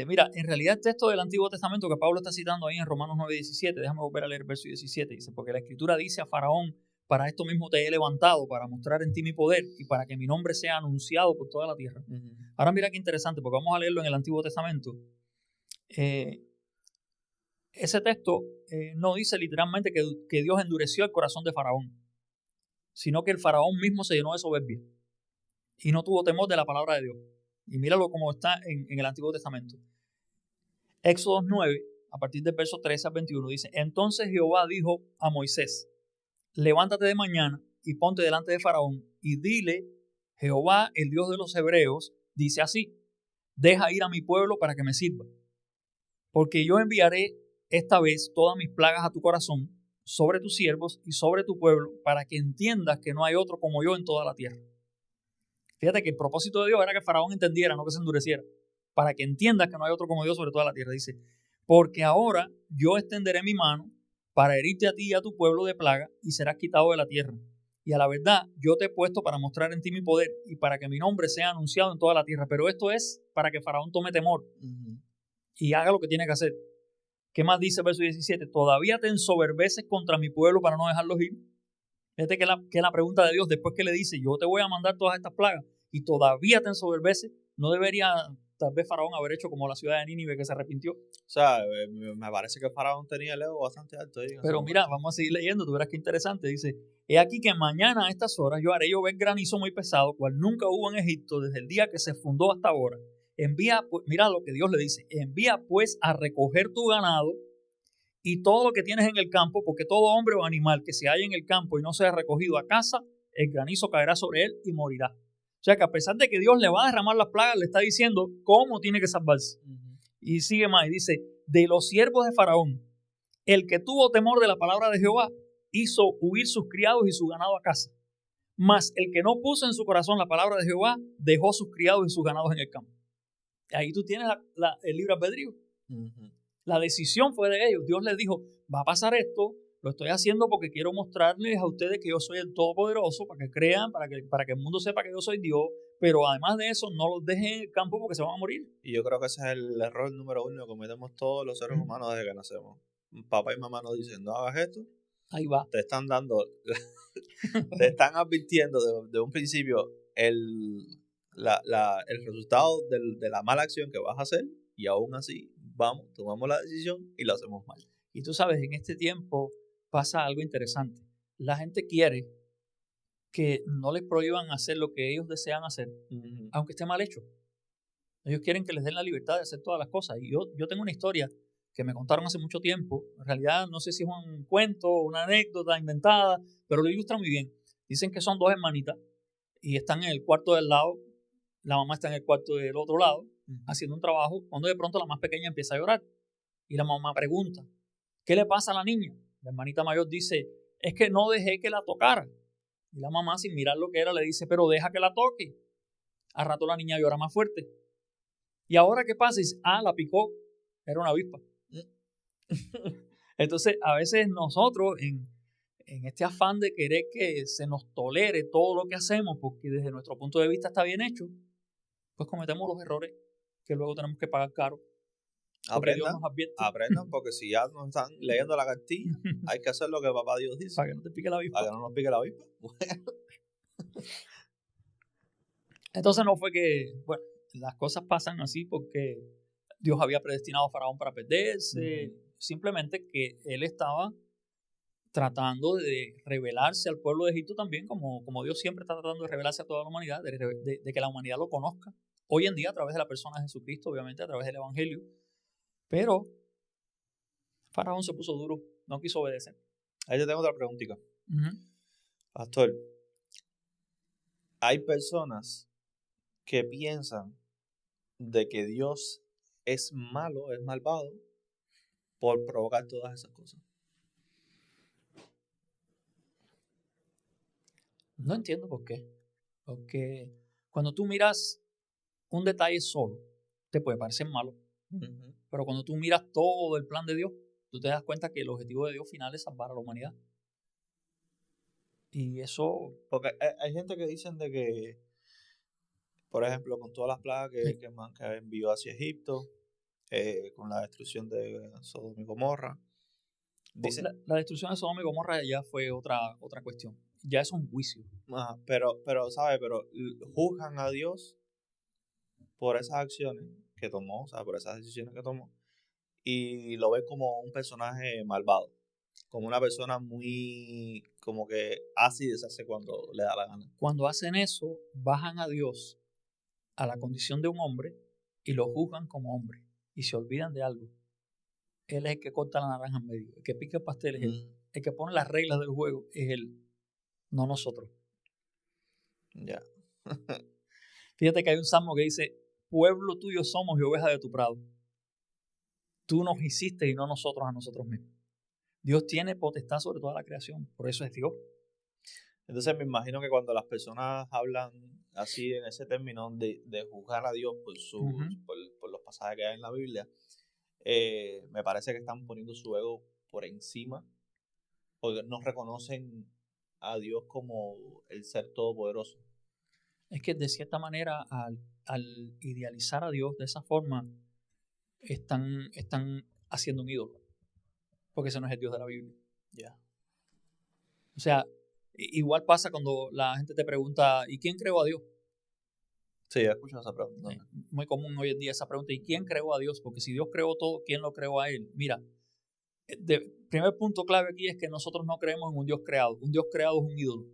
Mira, en realidad el texto del Antiguo Testamento que Pablo está citando ahí en Romanos 9:17, déjame volver a leer el verso 17, dice, porque la Escritura dice a Faraón, para esto mismo te he levantado, para mostrar en ti mi poder y para que mi nombre sea anunciado por toda la tierra. Ahora mira qué interesante, porque vamos a leerlo en el Antiguo Testamento. Ese texto no dice literalmente que Dios endureció el corazón de Faraón, sino que el Faraón mismo se llenó de soberbia y no tuvo temor de la palabra de Dios. Y míralo como está en el Antiguo Testamento. Éxodo 9, a partir del verso 13 al 21, dice: Entonces Jehová dijo a Moisés: Levántate de mañana y ponte delante de Faraón y dile: Jehová, el Dios de los hebreos, dice así: Deja ir a mi pueblo para que me sirva, porque yo enviaré esta vez todas mis plagas a tu corazón, sobre tus siervos y sobre tu pueblo, para que entiendas que no hay otro como yo en toda la tierra. Fíjate que el propósito de Dios era que Faraón entendiera, no que se endureciera, para que entiendas que no hay otro como Dios sobre toda la tierra. Dice: porque ahora yo extenderé mi mano para herirte a ti y a tu pueblo de plaga, y serás quitado de la tierra. Y a la verdad, yo te he puesto para mostrar en ti mi poder y para que mi nombre sea anunciado en toda la tierra. Pero esto es para que Faraón tome temor y haga lo que tiene que hacer. ¿Qué más dice el verso 17? Todavía te ensoberbeces contra mi pueblo para no dejarlos ir. Fíjate que la pregunta de Dios, después que le dice: yo te voy a mandar todas estas plagas, y todavía te ensoberbeces, no debería tal vez Faraón haber hecho como la ciudad de Nínive, que se arrepintió. O sea, me parece que Faraón tenía el ego bastante alto. Pero mira, vamos a seguir leyendo, tú verás qué interesante. Dice: he aquí que mañana a estas horas yo haré llover granizo muy pesado, cual nunca hubo en Egipto desde el día que se fundó hasta ahora. Envía, mira lo que Dios le dice: envía pues a recoger tu ganado y todo lo que tienes en el campo, porque todo hombre o animal que se halla en el campo y no sea recogido a casa, el granizo caerá sobre él y morirá. O sea que a pesar de que Dios le va a derramar las plagas, le está diciendo cómo tiene que salvarse. Y sigue más y dice: de los siervos de Faraón, el que tuvo temor de la palabra de Jehová, hizo huir sus criados y su ganado a casa. Mas el que no puso en su corazón la palabra de Jehová, dejó sus criados y sus ganados en el campo. Ahí tú tienes el libre albedrío. La decisión fue de ellos. Dios les dijo: va a pasar esto, lo estoy haciendo porque quiero mostrarles a ustedes que yo soy el Todopoderoso, para que crean, para que el mundo sepa que yo soy Dios, pero además de eso, no los dejen en el campo porque se van a morir. Y yo creo que ese es el error número uno que cometemos todos los seres humanos desde que nacemos. Papá y mamá nos dicen: no hagas esto. Ahí va. Te están dando, te están advirtiendo de un principio el resultado de la mala acción que vas a hacer, y aún así tomamos la decisión y lo hacemos mal. Y tú sabes, en este tiempo pasa algo interesante. La gente quiere que no les prohíban hacer lo que ellos desean hacer, aunque esté mal hecho. Ellos quieren que les den la libertad de hacer todas las cosas. Y yo tengo una historia que me contaron hace mucho tiempo. En realidad no sé si es un cuento, una anécdota inventada, pero lo ilustra muy bien. Dicen que son dos hermanitas y están en el cuarto del lado. La mamá está en el cuarto del otro lado haciendo un trabajo, cuando de pronto la más pequeña empieza a llorar. Y la mamá pregunta: ¿qué le pasa a la niña? La hermanita mayor dice: es que no dejé que la tocara. Y la mamá, sin mirar lo que era, le dice: pero deja que la toque. Al rato la niña llora más fuerte. ¿Y ahora qué pasa? Y dice: la picó. Era una avispa. Entonces, a veces nosotros, en este afán de querer que se nos tolere todo lo que hacemos, porque desde nuestro punto de vista está bien hecho, pues cometemos los errores que luego tenemos que pagar caro. Aprendan, porque si ya nos están leyendo la cartilla, hay que hacer lo que papá Dios dice. Para que no te pique la avispa. Para que no nos pique la avispa. Bueno. Entonces no fue que, bueno, las cosas pasan así porque Dios había predestinado a Faraón para perderse. Simplemente que él estaba tratando de revelarse al pueblo de Egipto también, como Dios siempre está tratando de revelarse a toda la humanidad, de que la humanidad lo conozca. Hoy en día a través de la persona de Jesucristo, obviamente a través del Evangelio. Pero Faraón se puso duro, no quiso obedecer. Ahí te tengo otra preguntita. Pastor, hay personas que piensan de que Dios es malo, es malvado, por provocar todas esas cosas. No entiendo por qué. Porque cuando tú miras un detalle solo, te puede parecer malo. Pero cuando tú miras todo el plan de Dios, tú te das cuenta que el objetivo de Dios final es salvar a la humanidad. Y eso... Porque hay gente que dicen de que, por ejemplo, con todas las plagas que envió hacia Egipto, con la destrucción de Sodoma y Gomorra, Dice, La destrucción de Sodoma y Gomorra ya fue otra cuestión. Ya es un juicio. ¿sabes? Pero juzgan a Dios por esas acciones que tomó, o sea, por esas decisiones que tomó, y lo ven como un personaje malvado, como una persona muy, como que hace y deshace cuando le da la gana. Cuando hacen eso, bajan a Dios a la condición de un hombre y lo juzgan como hombre y se olvidan de algo. Él es el que corta la naranja en medio, el que pica el pastel es él, el que pone las reglas del juego es él, no nosotros. Ya. Fíjate que hay un salmo que dice: pueblo tuyo somos y oveja de tu prado. Tú nos hiciste y no nosotros a nosotros mismos. Dios tiene potestad sobre toda la creación, por eso es Dios. Entonces me imagino que cuando las personas hablan así en ese término de juzgar a Dios por los pasajes que hay en la Biblia, me parece que están poniendo su ego por encima, porque no reconocen a Dios como el ser todopoderoso. Es que de cierta manera al idealizar a Dios de esa forma están haciendo un ídolo, porque ese no es el Dios de la Biblia. Ya. O sea, igual pasa cuando la gente te pregunta: ¿y quién creó a Dios? Sí, he escuchado esa pregunta. Muy común hoy en día esa pregunta: ¿y quién creó a Dios? Porque si Dios creó todo, ¿quién lo creó a él? Mira, el primer punto clave aquí es que nosotros no creemos en un Dios creado. Un Dios creado es un ídolo.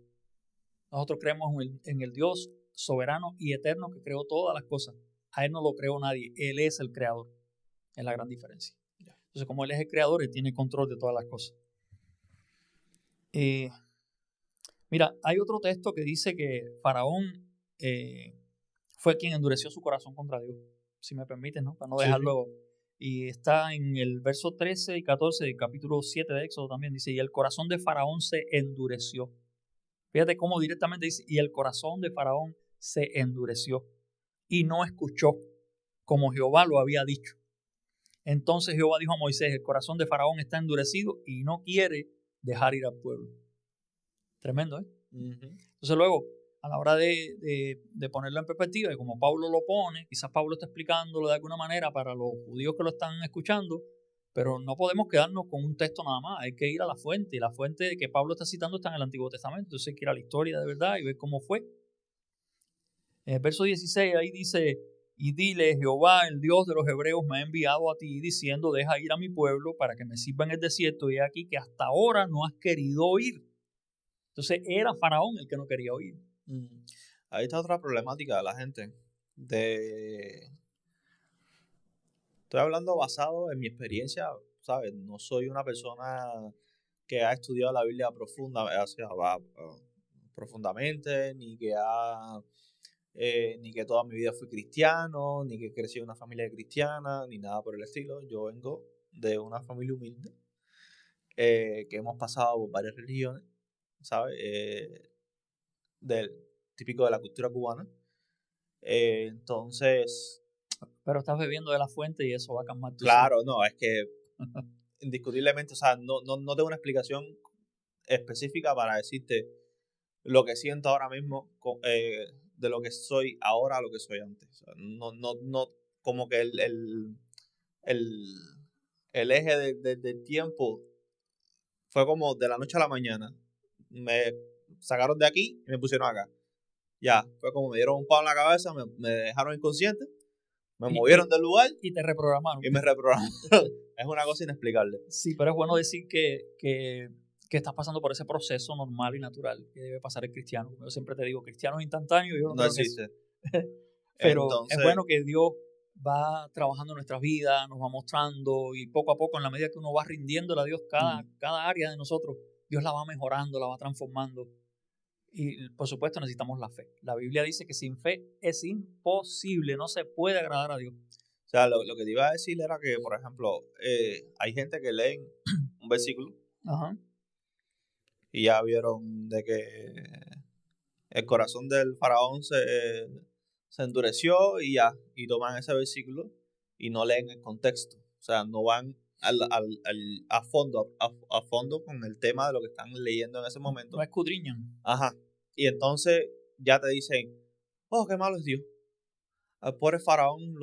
Nosotros creemos en el Dios soberano y eterno que creó todas las cosas. A él no lo creó nadie, él es el creador. Es la gran diferencia. Entonces, como él es el creador, él tiene control de todas las cosas. Mira, hay otro texto que dice que Faraón fue quien endureció su corazón contra Dios, si me permites, ¿no? Para no dejarlo. Sí. Y está en el verso 13 y 14 del capítulo 7 de Éxodo también. Dice: y el corazón de Faraón se endureció. Fíjate cómo directamente dice: y el corazón de Faraón se endureció y no escuchó como Jehová lo había dicho. Entonces Jehová dijo a Moisés: el corazón de Faraón está endurecido y no quiere dejar ir al pueblo. Tremendo, ¿eh? Entonces luego, a la hora de ponerlo en perspectiva, y como Pablo lo pone, quizás Pablo está explicándolo de alguna manera para los judíos que lo están escuchando, pero no podemos quedarnos con un texto nada más, hay que ir a la fuente, y la fuente que Pablo está citando está en el Antiguo Testamento, entonces hay que ir a la historia de verdad y ver cómo fue. En el verso 16 ahí dice: y dile, Jehová, el Dios de los hebreos, me ha enviado a ti diciendo: deja ir a mi pueblo para que me sirva en el desierto, y he aquí que hasta ahora no has querido oír. Entonces era Faraón el que no quería oír. Ahí está otra problemática de la gente. Estoy hablando basado en mi experiencia, ¿sabes? No soy una persona que ha estudiado la Biblia profundamente, ni que toda mi vida fui cristiano, ni que crecí en una familia cristiana, ni nada por el estilo. Yo vengo de una familia humilde, que hemos pasado por varias religiones, ¿sabes? Típico de la cultura cubana. Entonces... Pero estás bebiendo de la fuente y eso va a calmar tu Claro, no, es que indiscutiblemente, o sea, no tengo una explicación específica para decirte lo que siento ahora mismo, de lo que soy ahora a lo que soy antes. O sea, no, como que el eje del tiempo fue como de la noche a la mañana. Me sacaron de aquí y me pusieron acá. Ya, fue como me dieron un palo en la cabeza, me dejaron inconsciente, me movieron del lugar y te reprogramaron. Y me reprogramaron. Es una cosa inexplicable. Sí, pero es bueno decir que estás pasando por ese proceso normal y natural que debe pasar el cristiano. Yo siempre te digo, cristiano instantáneo, yo no existe. Pero entonces, es bueno que Dios va trabajando en nuestras vidas, nos va mostrando, y poco a poco, en la medida que uno va rindiéndole a Dios cada área de nosotros, Dios la va mejorando, la va transformando. Y por supuesto necesitamos la fe. La Biblia dice que sin fe es imposible, no se puede agradar a Dios. O sea, lo que te iba a decir era que, por ejemplo, hay gente que lee un versículo y ya vieron de que el corazón del faraón se endureció y toman ese versículo y no leen el contexto. O sea, no van a fondo con el tema de lo que están leyendo en ese momento. No escudriñan. Ajá. Y entonces ya te dicen: oh, qué malo es Dios. Al pobre faraón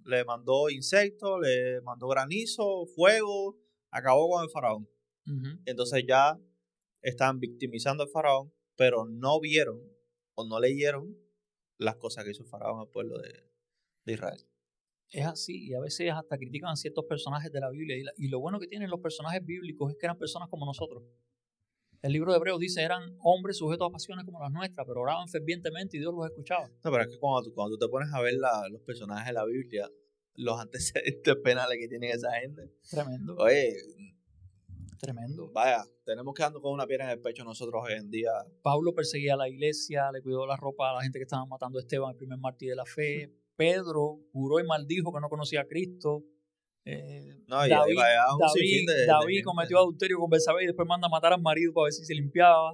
le mandó insectos, le mandó granizo, fuego, acabó con el faraón. Ujú. Entonces ya estaban victimizando al faraón, pero no vieron o no leyeron las cosas que hizo el faraón al pueblo de Israel. Es así, y a veces hasta critican a ciertos personajes de la Biblia. Y lo bueno que tienen los personajes bíblicos es que eran personas como nosotros. El libro de Hebreos dice, eran hombres sujetos a pasiones como las nuestras, pero oraban fervientemente y Dios los escuchaba. No, pero es que cuando tú te pones a ver los personajes de la Biblia, los antecedentes penales que tienen esa gente, Tremendo, oye, tremendo. vaya, tenemos que darnos con una piedra en el pecho nosotros hoy en día. Pablo perseguía a la iglesia, le cuidó la ropa a la gente que estaba matando a Esteban, el primer mártir de la fe. Pedro juró y maldijo que no conocía a Cristo. No, y ahí vaya un sinfín de David gente. cometió adulterio con Betsabé y después manda a matar al marido para ver si se limpiaba.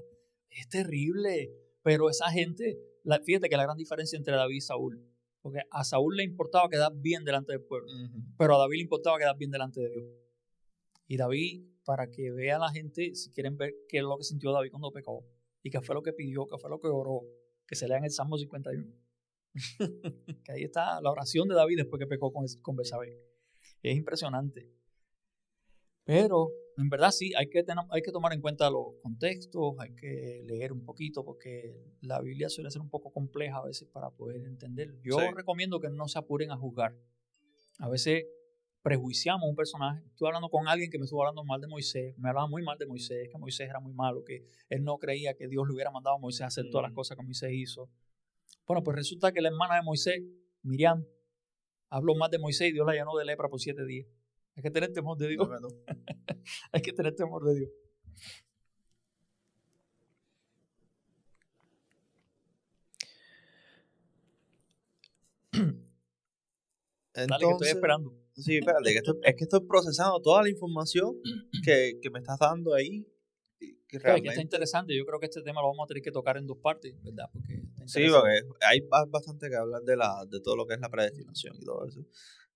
Es terrible, pero esa gente, fíjate que la gran diferencia entre David y Saúl, porque a Saúl le importaba quedar bien delante del pueblo, pero a David le importaba quedar bien delante de Dios. Y David, para que vea la gente, si quieren ver qué es lo que sintió David cuando pecó, y qué fue lo que pidió, qué fue lo que oró, que se lean el Salmo 51. Que ahí está la oración de David después que pecó con Betsabé. Es impresionante. Pero en verdad sí, hay que tomar en cuenta los contextos, hay que leer un poquito porque la Biblia suele ser un poco compleja a veces para poder entender. Yo recomiendo que no se apuren a juzgar. A veces prejuiciamos un personaje. Estuve hablando con alguien que me estuvo hablando mal de Moisés, me hablaba muy mal de Moisés, que Moisés era muy malo, que él no creía que Dios le hubiera mandado a Moisés a hacer todas las cosas que Moisés hizo. Bueno, pues resulta que la hermana de Moisés, Miriam, habló más de Moisés y Dios la llenó de lepra por 7 días. Hay que tener temor de Dios. No. Hay que tener temor de Dios. Entonces, dale, que estoy esperando. Sí, espérate, es que estoy procesando toda la información que me estás dando ahí. Que realmente... realmente... está interesante. Yo creo que este tema lo vamos a tener que tocar en 2 partes, ¿verdad? Porque sí, porque hay bastante que hablar de todo lo que es la predestinación y todo eso.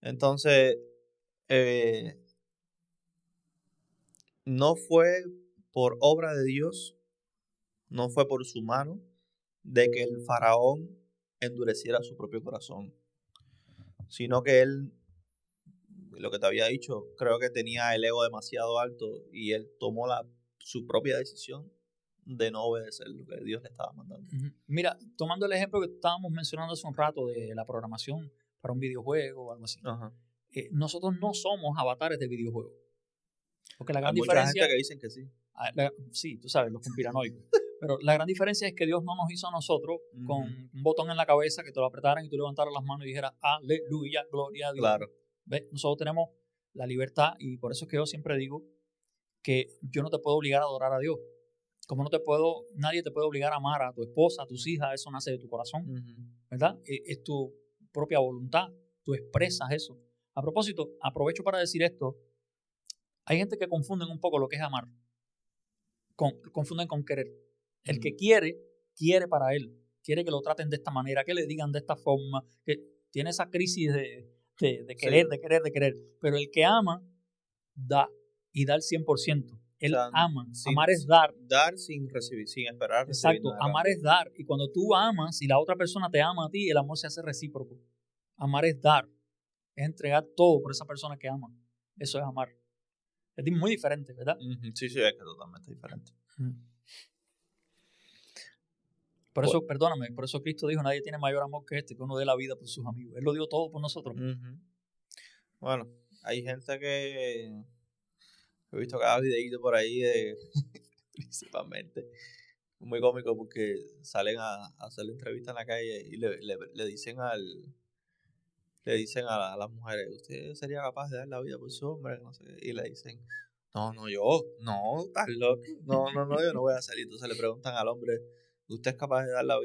Entonces, no fue por obra de Dios, no fue por su mano, de que el faraón endureciera su propio corazón, sino que él, lo que te había dicho, creo que tenía el ego demasiado alto y él tomó su propia decisión de no obedecer lo que Dios le estaba mandando. Mira, tomando el ejemplo que estábamos mencionando hace un rato de la programación para un videojuego o algo así, nosotros no somos avatares de videojuegos. Porque la gran diferencia... mucha gente que dicen que sí. Sí, tú sabes, los conspiranoicos. Pero la gran diferencia es que Dios no nos hizo a nosotros con un botón en la cabeza que te lo apretaran y tú levantaras las manos y dijeras aleluya, gloria a Dios. Claro. ¿Ves? Nosotros tenemos la libertad y por eso es que yo siempre digo que yo no te puedo obligar a adorar a Dios. Como nadie te puede obligar a amar a tu esposa, a tus hijas, eso nace de tu corazón, ¿verdad? Es tu propia voluntad, tú expresas eso. A propósito, aprovecho para decir esto, hay gente que confunden un poco lo que es amar, confunden con querer. El que quiere para él, quiere que lo traten de esta manera, que le digan de esta forma, que tiene esa crisis de querer, sí, de querer, pero el que ama, da, y da el 100%. Él ama. Amar es dar. Dar sin recibir, sin esperar. Exacto. Amar es dar. Y cuando tú amas y la otra persona te ama a ti, el amor se hace recíproco. Amar es dar. Es entregar todo por esa persona que ama. Eso es amar. Es muy diferente, ¿verdad? Sí, es que es totalmente diferente. Por eso, perdóname, por eso Cristo dijo, nadie tiene mayor amor que este, que uno dé la vida por sus amigos. Él lo dio todo por nosotros. Bueno, hay gente que he visto cada videíto por ahí principalmente muy cómico porque salen a hacer la entrevista en la calle y le dicen a las mujeres, ¿usted sería capaz de dar la vida por su hombre? No sé, y le dicen, no, estás loco, no, yo no voy a salir. Entonces le preguntan al hombre, ¿usted es capaz de dar la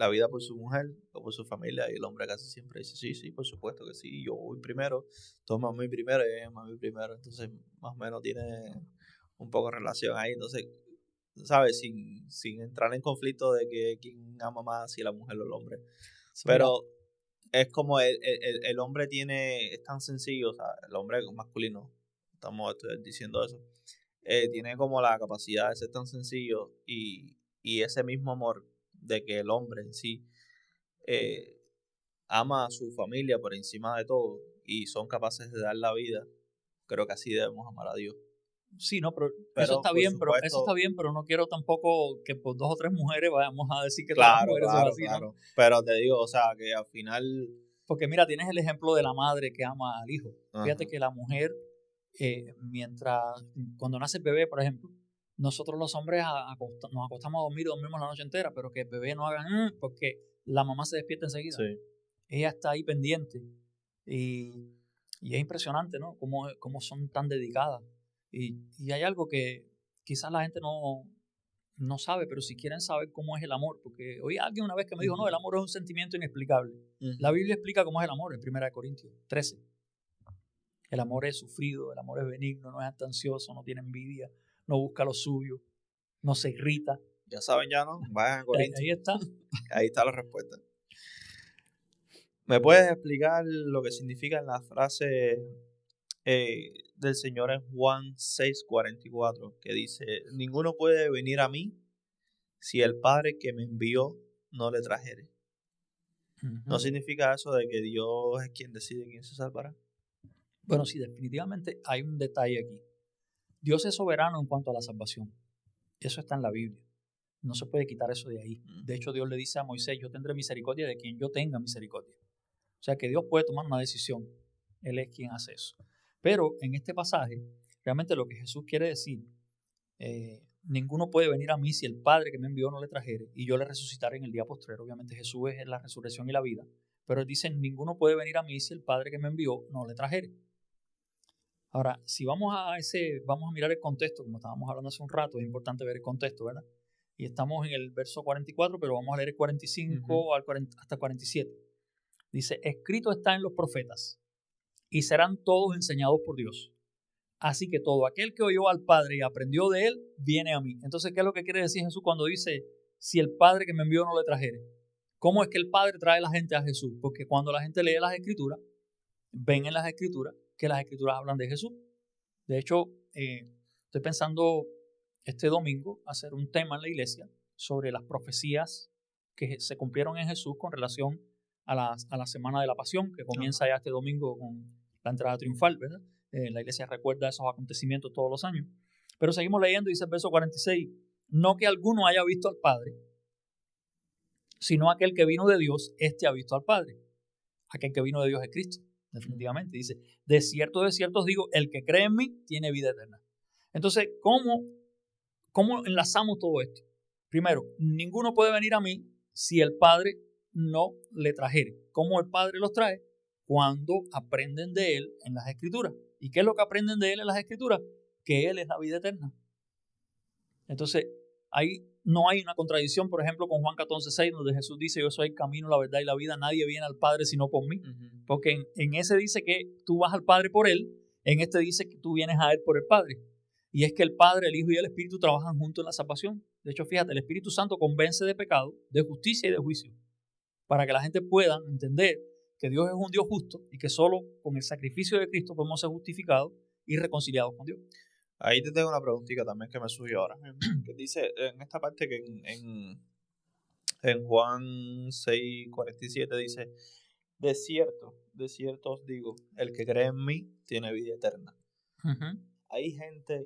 vida por su mujer o por su familia? Y el hombre casi siempre dice, sí, por supuesto que sí, yo voy primero, toma a mí primero y ella a mí primero. Entonces más o menos tiene un poco de relación ahí. Entonces, ¿sabes? Sin entrar en conflicto de que quién ama más, si la mujer o el hombre. Pero es como el hombre es tan sencillo, o sea, el hombre masculino, estamos diciendo eso, tiene como la capacidad de ser tan sencillo y ese mismo amor de que el hombre en sí ama a su familia por encima de todo y son capaces de dar la vida, creo que así debemos amar a Dios. Sí, no, pero eso está bien, pero no quiero tampoco que por 2 o 3 mujeres vayamos a decir que todas las mujeres son así, ¿no? Pero te digo, o sea, que al final... Porque mira, tienes el ejemplo de la madre que ama al hijo. Ajá. Fíjate que la mujer, cuando nace el bebé, por ejemplo, nosotros los hombres nos acostamos a dormir y dormimos la noche entera, pero que el bebé no haga porque la mamá se despierta enseguida. Sí. Ella está ahí pendiente y es impresionante, ¿no? Cómo son tan dedicadas. Y hay algo que quizás la gente no sabe, pero si quieren saber cómo es el amor, porque oí a alguien una vez que me dijo, no, el amor es un sentimiento inexplicable. La Biblia explica cómo es el amor en 1 Corintios 13. El amor es sufrido, el amor es benigno, no es ansioso, no tiene envidia, no busca lo suyo, no se irrita. Ya saben, ya no, vayan a Corintios. Ahí está. Ahí está la respuesta. ¿Me puedes explicar lo que significa la frase del Señor en Juan 6:44, que dice, ninguno puede venir a mí si el Padre que me envió no le trajere? ¿No significa eso de que Dios es quien decide quién se salvará? Bueno, sí, definitivamente hay un detalle aquí. Dios es soberano en cuanto a la salvación. Eso está en la Biblia. No se puede quitar eso de ahí. De hecho, Dios le dice a Moisés, yo tendré misericordia de quien yo tenga misericordia. O sea que Dios puede tomar una decisión. Él es quien hace eso. Pero en este pasaje, realmente lo que Jesús quiere decir, ninguno puede venir a mí si el Padre que me envió no le trajere y yo le resucitaré en el día postrero. Obviamente Jesús es la resurrección y la vida. Pero él dice, ninguno puede venir a mí si el Padre que me envió no le trajere. Ahora, si vamos a mirar el contexto, como estábamos hablando hace un rato, es importante ver el contexto, ¿verdad? Y estamos en el verso 44, pero vamos a leer el 45 hasta 47. Dice, escrito está en los profetas, y serán todos enseñados por Dios. Así que todo aquel que oyó al Padre y aprendió de él, viene a mí. Entonces, ¿qué es lo que quiere decir Jesús cuando dice, si el Padre que me envió no le trajere? ¿Cómo es que el Padre trae a la gente a Jesús? Porque cuando la gente lee las Escrituras, ven en las Escrituras que las Escrituras hablan de Jesús. De hecho, estoy pensando este domingo hacer un tema en la iglesia sobre las profecías que se cumplieron en Jesús con relación a la Semana de la Pasión, que comienza ya este domingo con la entrada triunfal, ¿verdad? La iglesia recuerda esos acontecimientos todos los años. Pero seguimos leyendo, dice el verso 46, no que alguno haya visto al Padre, sino aquel que vino de Dios, este ha visto al Padre. Aquel que vino de Dios es Cristo, definitivamente. Dice, de cierto os digo, el que cree en mí tiene vida eterna. Entonces, ¿cómo enlazamos todo esto? Primero, ninguno puede venir a mí si el Padre no le trajere. ¿Cómo el Padre los trae? Cuando aprenden de Él en las Escrituras. ¿Y qué es lo que aprenden de Él en las Escrituras? Que Él es la vida eterna. Entonces, ahí no hay una contradicción, por ejemplo, con Juan 14:6, donde Jesús dice, yo soy el camino, la verdad y la vida, nadie viene al Padre sino por mí. Porque en ese dice que tú vas al Padre por Él, en este dice que tú vienes a Él por el Padre. Y es que el Padre, el Hijo y el Espíritu trabajan juntos en la salvación. De hecho, fíjate, el Espíritu Santo convence de pecado, de justicia y de juicio, para que la gente pueda entender que Dios es un Dios justo y que solo con el sacrificio de Cristo podemos ser justificados y reconciliados con Dios. Ahí te tengo una preguntita también que me surgió ahora, que dice en esta parte que en Juan 6:47 dice, de cierto os digo, el que cree en mí tiene vida eterna. Hay gente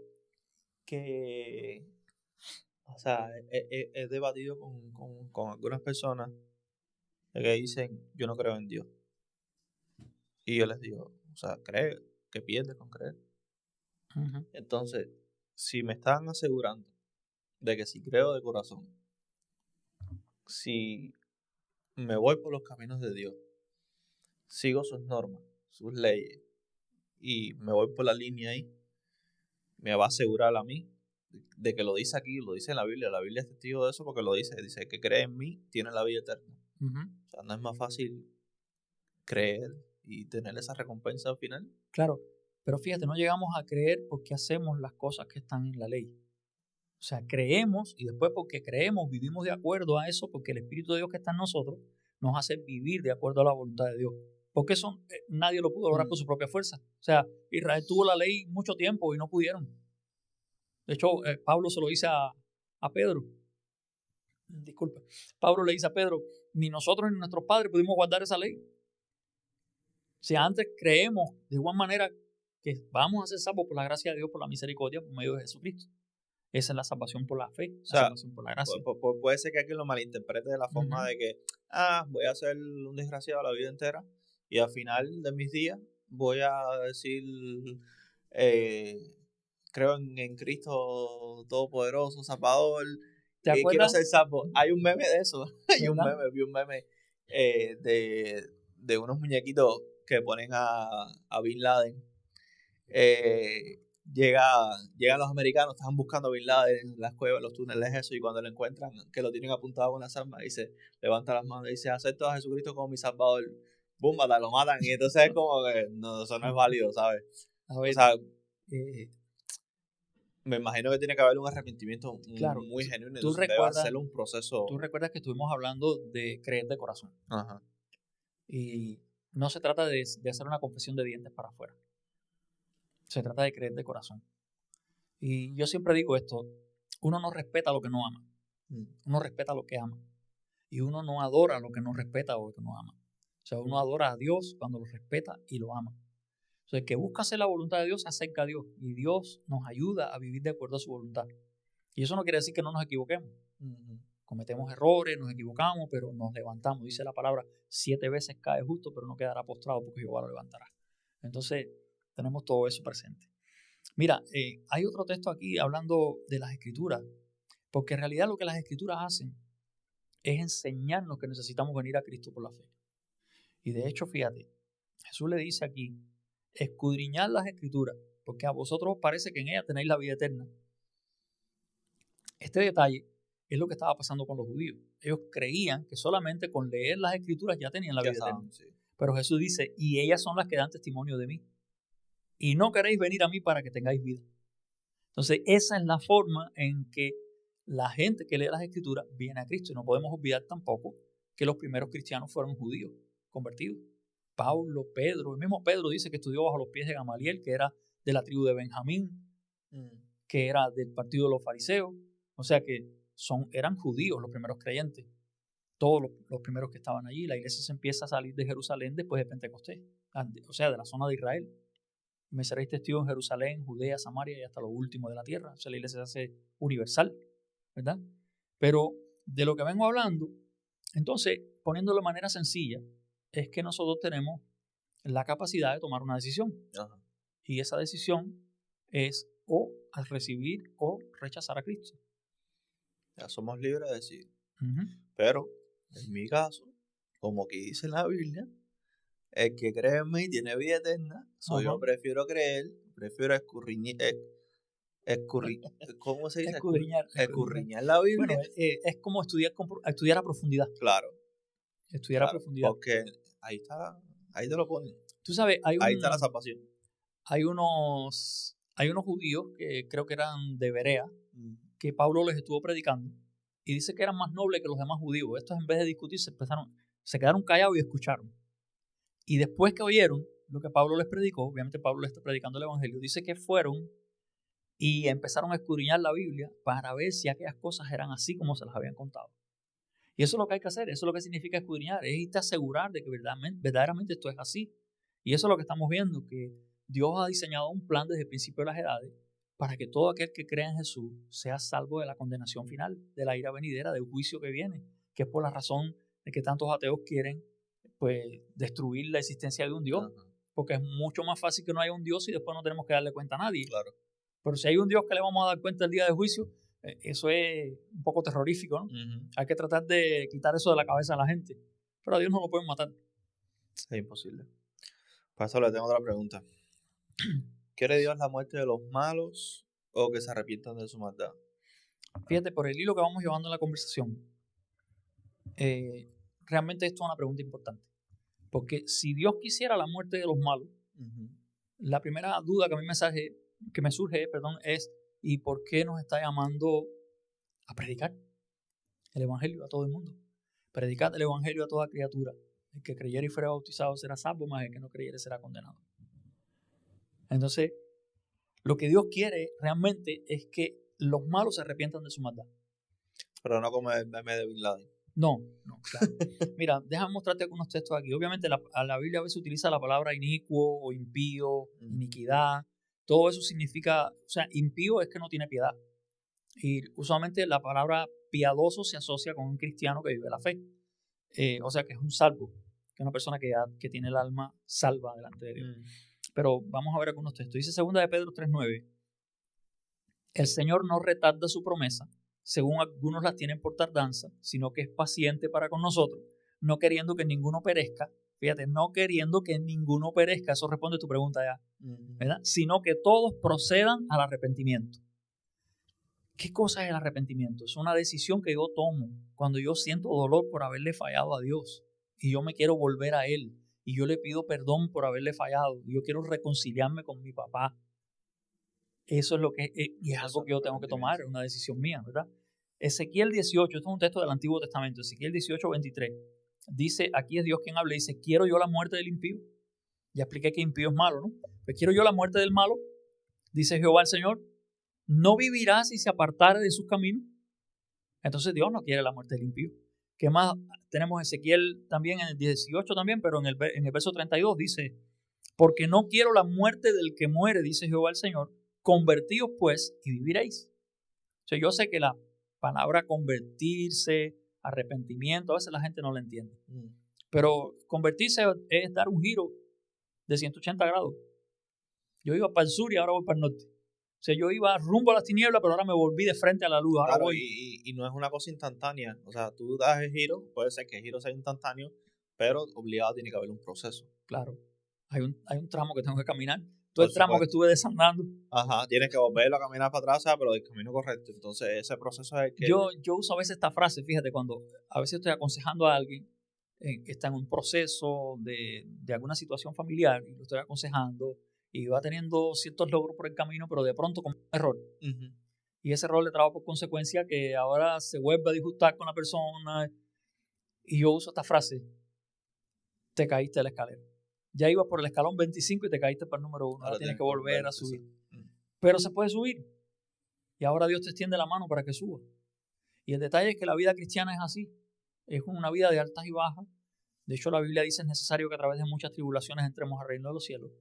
que, o sea, he debatido con algunas personas que dicen, yo no creo en Dios. Y yo les digo, o sea, cree, ¿qué pierdes con creer? Entonces, si me están asegurando de que si creo de corazón, si me voy por los caminos de Dios, sigo sus normas, sus leyes, y me voy por la línea ahí, me va a asegurar a mí de que lo dice aquí, lo dice en la Biblia es testigo de eso porque lo dice que cree en mí tiene la vida eterna. O sea, no es más fácil creer y tener esa recompensa al final. Claro, pero fíjate, no llegamos a creer porque hacemos las cosas que están en la ley. O sea, creemos y después porque creemos vivimos de acuerdo a eso porque el Espíritu de Dios que está en nosotros nos hace vivir de acuerdo a la voluntad de Dios. Porque eso nadie lo pudo lograr por su propia fuerza. O sea, Israel tuvo la ley mucho tiempo y no pudieron. De hecho, Pablo se lo dice a Pedro. Disculpa. Pablo le dice a Pedro, ni nosotros ni nuestros padres pudimos guardar esa ley. Si antes creemos de igual manera que vamos a ser salvos por la gracia de Dios, por la misericordia, por medio de Jesucristo. Esa es la salvación por la fe, O la sea, salvación por la gracia. puede ser que alguien lo malinterprete de la forma de que, voy a ser un desgraciado la vida entera y al final de mis días voy a decir, creo en Cristo Todopoderoso, Salvador, ¿Te y quiero acuerdas? ser salvo. Hay un meme de eso, vi un ¿Verdad? meme de unos muñequitos que ponen a Bin Laden. Llegan los americanos, están buscando a Bin Laden en las cuevas, en los túneles, eso, y cuando lo encuentran, que lo tienen apuntado con las armas, dice, levanta las manos y dice, acepto a Jesucristo como mi salvador. Boom, lo matan, y entonces es como que no, eso no es válido, ¿sabes? A ver, O sea, eh, me imagino que tiene que haber un arrepentimiento claro, muy genuino, tú entonces debe recuerdas, ser un proceso. tú recuerdas que estuvimos hablando de creer de corazón. Ajá. Y no se trata de hacer una confesión de dientes para afuera. Se trata de creer de corazón. Y yo siempre digo esto, uno no respeta lo que no ama. Uno respeta lo que ama. Y uno no adora lo que no respeta o lo que no ama. O sea, uno adora a Dios cuando lo respeta y lo ama. O sea, el que busca hacer la voluntad de Dios se acerca a Dios. Y Dios nos ayuda a vivir de acuerdo a su voluntad. Y eso no quiere decir que no nos equivoquemos. Cometemos errores, nos equivocamos, pero nos levantamos. Dice la palabra, 7 veces cae justo, pero no quedará postrado porque Jehová lo levantará. Entonces, tenemos todo eso presente. Mira, hay otro texto aquí hablando de las escrituras, porque en realidad lo que las escrituras hacen es enseñarnos que necesitamos venir a Cristo por la fe. Y de hecho, fíjate, Jesús le dice aquí, escudriñad las escrituras, porque a vosotros os parece que en ellas tenéis la vida eterna. Este detalle es lo que estaba pasando con los judíos. Ellos creían que solamente con leer las escrituras ya tenían la vida eterna. Sí. Pero Jesús dice, y ellas son las que dan testimonio de mí. Y no queréis venir a mí para que tengáis vida. Entonces, esa es la forma en que la gente que lee las escrituras viene a Cristo. Y no podemos olvidar tampoco que los primeros cristianos fueron judíos convertidos. Pablo, Pedro, el mismo Pedro dice que estudió bajo los pies de Gamaliel, que era de la tribu de Benjamín, que era del partido de los fariseos. O sea que eran judíos los primeros creyentes. Todos los primeros que estaban allí. La iglesia se empieza a salir de Jerusalén después de Pentecostés. O sea, de la zona de Israel. Me seréis testigos en Jerusalén, Judea, Samaria y hasta lo último de la tierra. O sea, la iglesia se hace universal, ¿verdad? Pero de lo que vengo hablando, entonces, poniéndolo de manera sencilla, es que nosotros tenemos la capacidad de tomar una decisión. Ajá. Y esa decisión es o al recibir o rechazar a Cristo. Ya somos libres de decir. Uh-huh. Pero, en mi caso, como aquí dice en la Biblia, el que cree en mí tiene vida eterna. Yo prefiero creer, prefiero ¿cómo se dice? Escudriñar la Biblia. Bueno, es como estudiar a profundidad. Claro. Estudiar a profundidad. Porque ahí te lo ponen. Tú sabes, ahí está la salvación. Hay unos judíos que creo que eran de Berea, que Pablo les estuvo predicando, y dice que eran más nobles que los demás judíos. Estos, en vez de discutir, se quedaron callados y escucharon. Y después que oyeron lo que Pablo les predicó, obviamente Pablo les está predicando el Evangelio, dice que fueron y empezaron a escudriñar la Biblia para ver si aquellas cosas eran así como se las habían contado. Y eso es lo que hay que hacer, eso es lo que significa escudriñar, es irte a asegurar de que verdaderamente esto es así. Y eso es lo que estamos viendo, que Dios ha diseñado un plan desde el principio de las edades para que todo aquel que crea en Jesús sea salvo de la condenación final, de la ira venidera, del juicio que viene, que es por la razón de que tantos ateos quieren pues destruir la existencia de un Dios. Ajá. Porque es mucho más fácil que no haya un Dios y después no tenemos que darle cuenta a nadie. Claro. Pero si hay un Dios que le vamos a dar cuenta el día del juicio, eso es un poco terrorífico, ¿no? Uh-huh. Hay que tratar de quitar eso de la cabeza de la gente. Pero a Dios no lo pueden matar. Es imposible. Para eso le tengo otra pregunta. ¿Quiere Dios la muerte de los malos o que se arrepientan de su maldad? Fíjate, por el hilo que vamos llevando en la conversación, realmente esto es una pregunta importante. Porque si Dios quisiera la muerte de los malos, uh-huh, la primera duda que a mí me surge es ¿y por qué nos está llamando a predicar el Evangelio a todo el mundo? Predicad el Evangelio a toda criatura. El que creyere y fuera bautizado será salvo, mas el que no creyere será condenado. Entonces, lo que Dios quiere realmente es que los malos se arrepientan de su maldad. Pero no como el meme de Bin Laden. No, claro. Mira, déjame mostrarte algunos textos aquí. Obviamente la Biblia a veces utiliza la palabra inicuo o impío, iniquidad. Todo eso significa, o sea, impío es que no tiene piedad. Y usualmente la palabra piadoso se asocia con un cristiano que vive la fe. O sea, que es un salvo, que es una persona que tiene el alma salva delante de Dios. Pero vamos a ver algunos textos. Dice 2 de Pedro 3:9. El Señor no retarda su promesa, según algunos la tienen por tardanza, sino que es paciente para con nosotros, no queriendo que ninguno perezca. Fíjate, no queriendo que ninguno perezca, eso responde a tu pregunta ya, ¿verdad? Sino que todos procedan al arrepentimiento. ¿Qué cosa es el arrepentimiento? Es una decisión que yo tomo cuando yo siento dolor por haberle fallado a Dios y yo me quiero volver a Él y yo le pido perdón por haberle fallado y yo quiero reconciliarme con mi papá. Eso es lo que y es algo que yo tengo que tomar, es una decisión mía, ¿verdad? Ezequiel 18, esto es un texto del Antiguo Testamento, Ezequiel 18:23, dice, aquí es Dios quien habla, dice, quiero yo la muerte del impío. Ya expliqué que impío es malo, ¿no? Pues quiero yo la muerte del malo, dice Jehová el Señor, no vivirá si se apartare de sus caminos. Entonces Dios no quiere la muerte del impío. ¿Qué más? Tenemos Ezequiel también en el 18 también, pero en el verso 32 dice, porque no quiero la muerte del que muere, dice Jehová el Señor, convertíos pues y viviréis. O sea, yo sé que la palabra convertirse, arrepentimiento, a veces la gente no la entiende. Pero convertirse es dar un giro de 180 grados. Yo iba para el sur y ahora voy para el norte. O sea, yo iba rumbo a las tinieblas, pero ahora me volví de frente a la luz. Ahora claro, voy. Y no es una cosa instantánea. O sea, tú das el giro, puede ser que el giro sea instantáneo, pero obligado tiene que haber un proceso. Claro. Hay un tramo que tengo que caminar. Todo el tramo que estuve desandando. Ajá, tienes que volverlo a caminar para atrás, pero del camino correcto. Entonces, ese proceso es el que... Yo uso a veces esta frase, fíjate, cuando a veces estoy aconsejando a alguien que está en un proceso de alguna situación familiar y lo estoy aconsejando y va teniendo ciertos logros por el camino, pero de pronto comete un error. Y ese error le trajo por consecuencia que ahora se vuelve a disgustar con la persona. Y yo uso esta frase, te caíste de la escalera. Ya ibas por el escalón 25 y te caíste para el número 1. Ahora tienes que volver a subir. Pero se puede subir. Y ahora Dios te extiende la mano para que suba. Y el detalle es que la vida cristiana es así. Es una vida de altas y bajas. De hecho, la Biblia dice es necesario que a través de muchas tribulaciones entremos al reino de los cielos.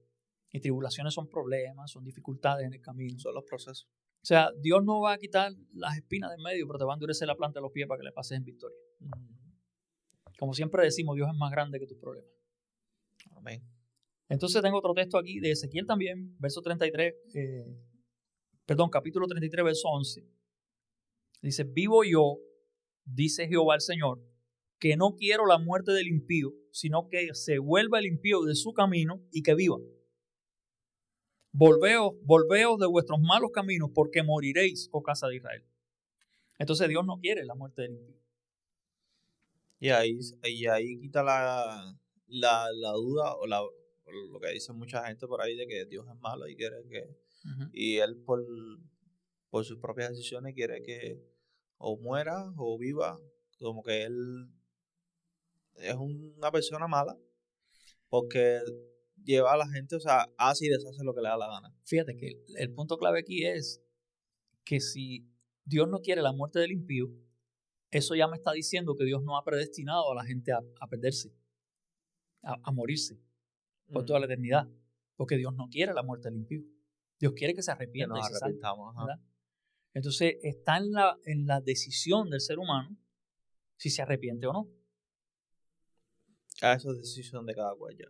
Y tribulaciones son problemas, son dificultades en el camino. Son los procesos. O sea, Dios no va a quitar las espinas del medio, pero te va a endurecer la planta de los pies para que le pases en victoria. Como siempre decimos, Dios es más grande que tus problemas. Amén. Entonces tengo otro texto aquí de Ezequiel también, capítulo 33, verso 11. Dice, vivo yo, dice Jehová el Señor, que no quiero la muerte del impío, sino que se vuelva el impío de su camino y que viva. Volveos de vuestros malos caminos, porque moriréis, oh casa de Israel. Entonces Dios no quiere la muerte del impío. Y ahí quita la duda o lo que dice mucha gente por ahí de que Dios es malo y quiere que... Y Él por sus propias decisiones quiere que o muera o viva, como que Él es una persona mala porque lleva a la gente, o sea, hace y deshace lo que le da la gana. Fíjate que el punto clave aquí es que si Dios no quiere la muerte del impío, eso ya me está diciendo que Dios no ha predestinado a la gente a perderse, a morirse por toda la eternidad, porque Dios no quiere la muerte del impío. Dios quiere que se arrepienta y se salve, ¿verdad? Entonces está en la decisión del ser humano si se arrepiente o no. Eso es decisión de cada cual ya.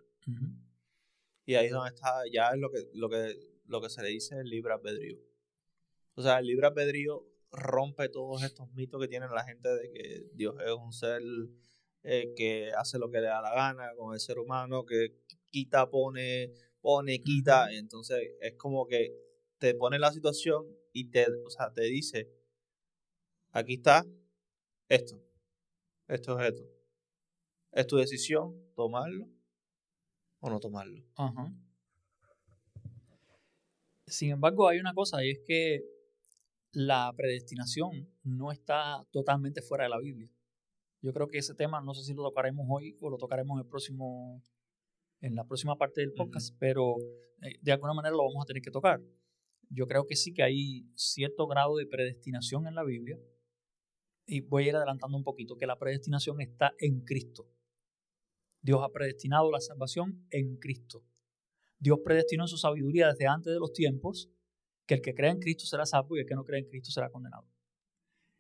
Y ahí es donde está, ya es lo que se le dice el libre albedrío. O sea, el libre albedrío rompe todos estos mitos que tiene la gente de que Dios es un ser que hace lo que le da la gana con el ser humano, que quita, pone, quita. Entonces es como que te pone en la situación y te dice, aquí está esto es esto. Es tu decisión tomarlo o no tomarlo. Sin embargo, hay una cosa, y es que la predestinación no está totalmente fuera de la Biblia. Yo creo que ese tema, no sé si lo tocaremos hoy o lo tocaremos en la próxima parte del podcast, pero de alguna manera lo vamos a tener que tocar. Yo creo que sí que hay cierto grado de predestinación en la Biblia, y voy a ir adelantando un poquito, que la predestinación está en Cristo. Dios ha predestinado la salvación en Cristo. Dios predestinó en su sabiduría desde antes de los tiempos que el que cree en Cristo será salvo y el que no cree en Cristo será condenado.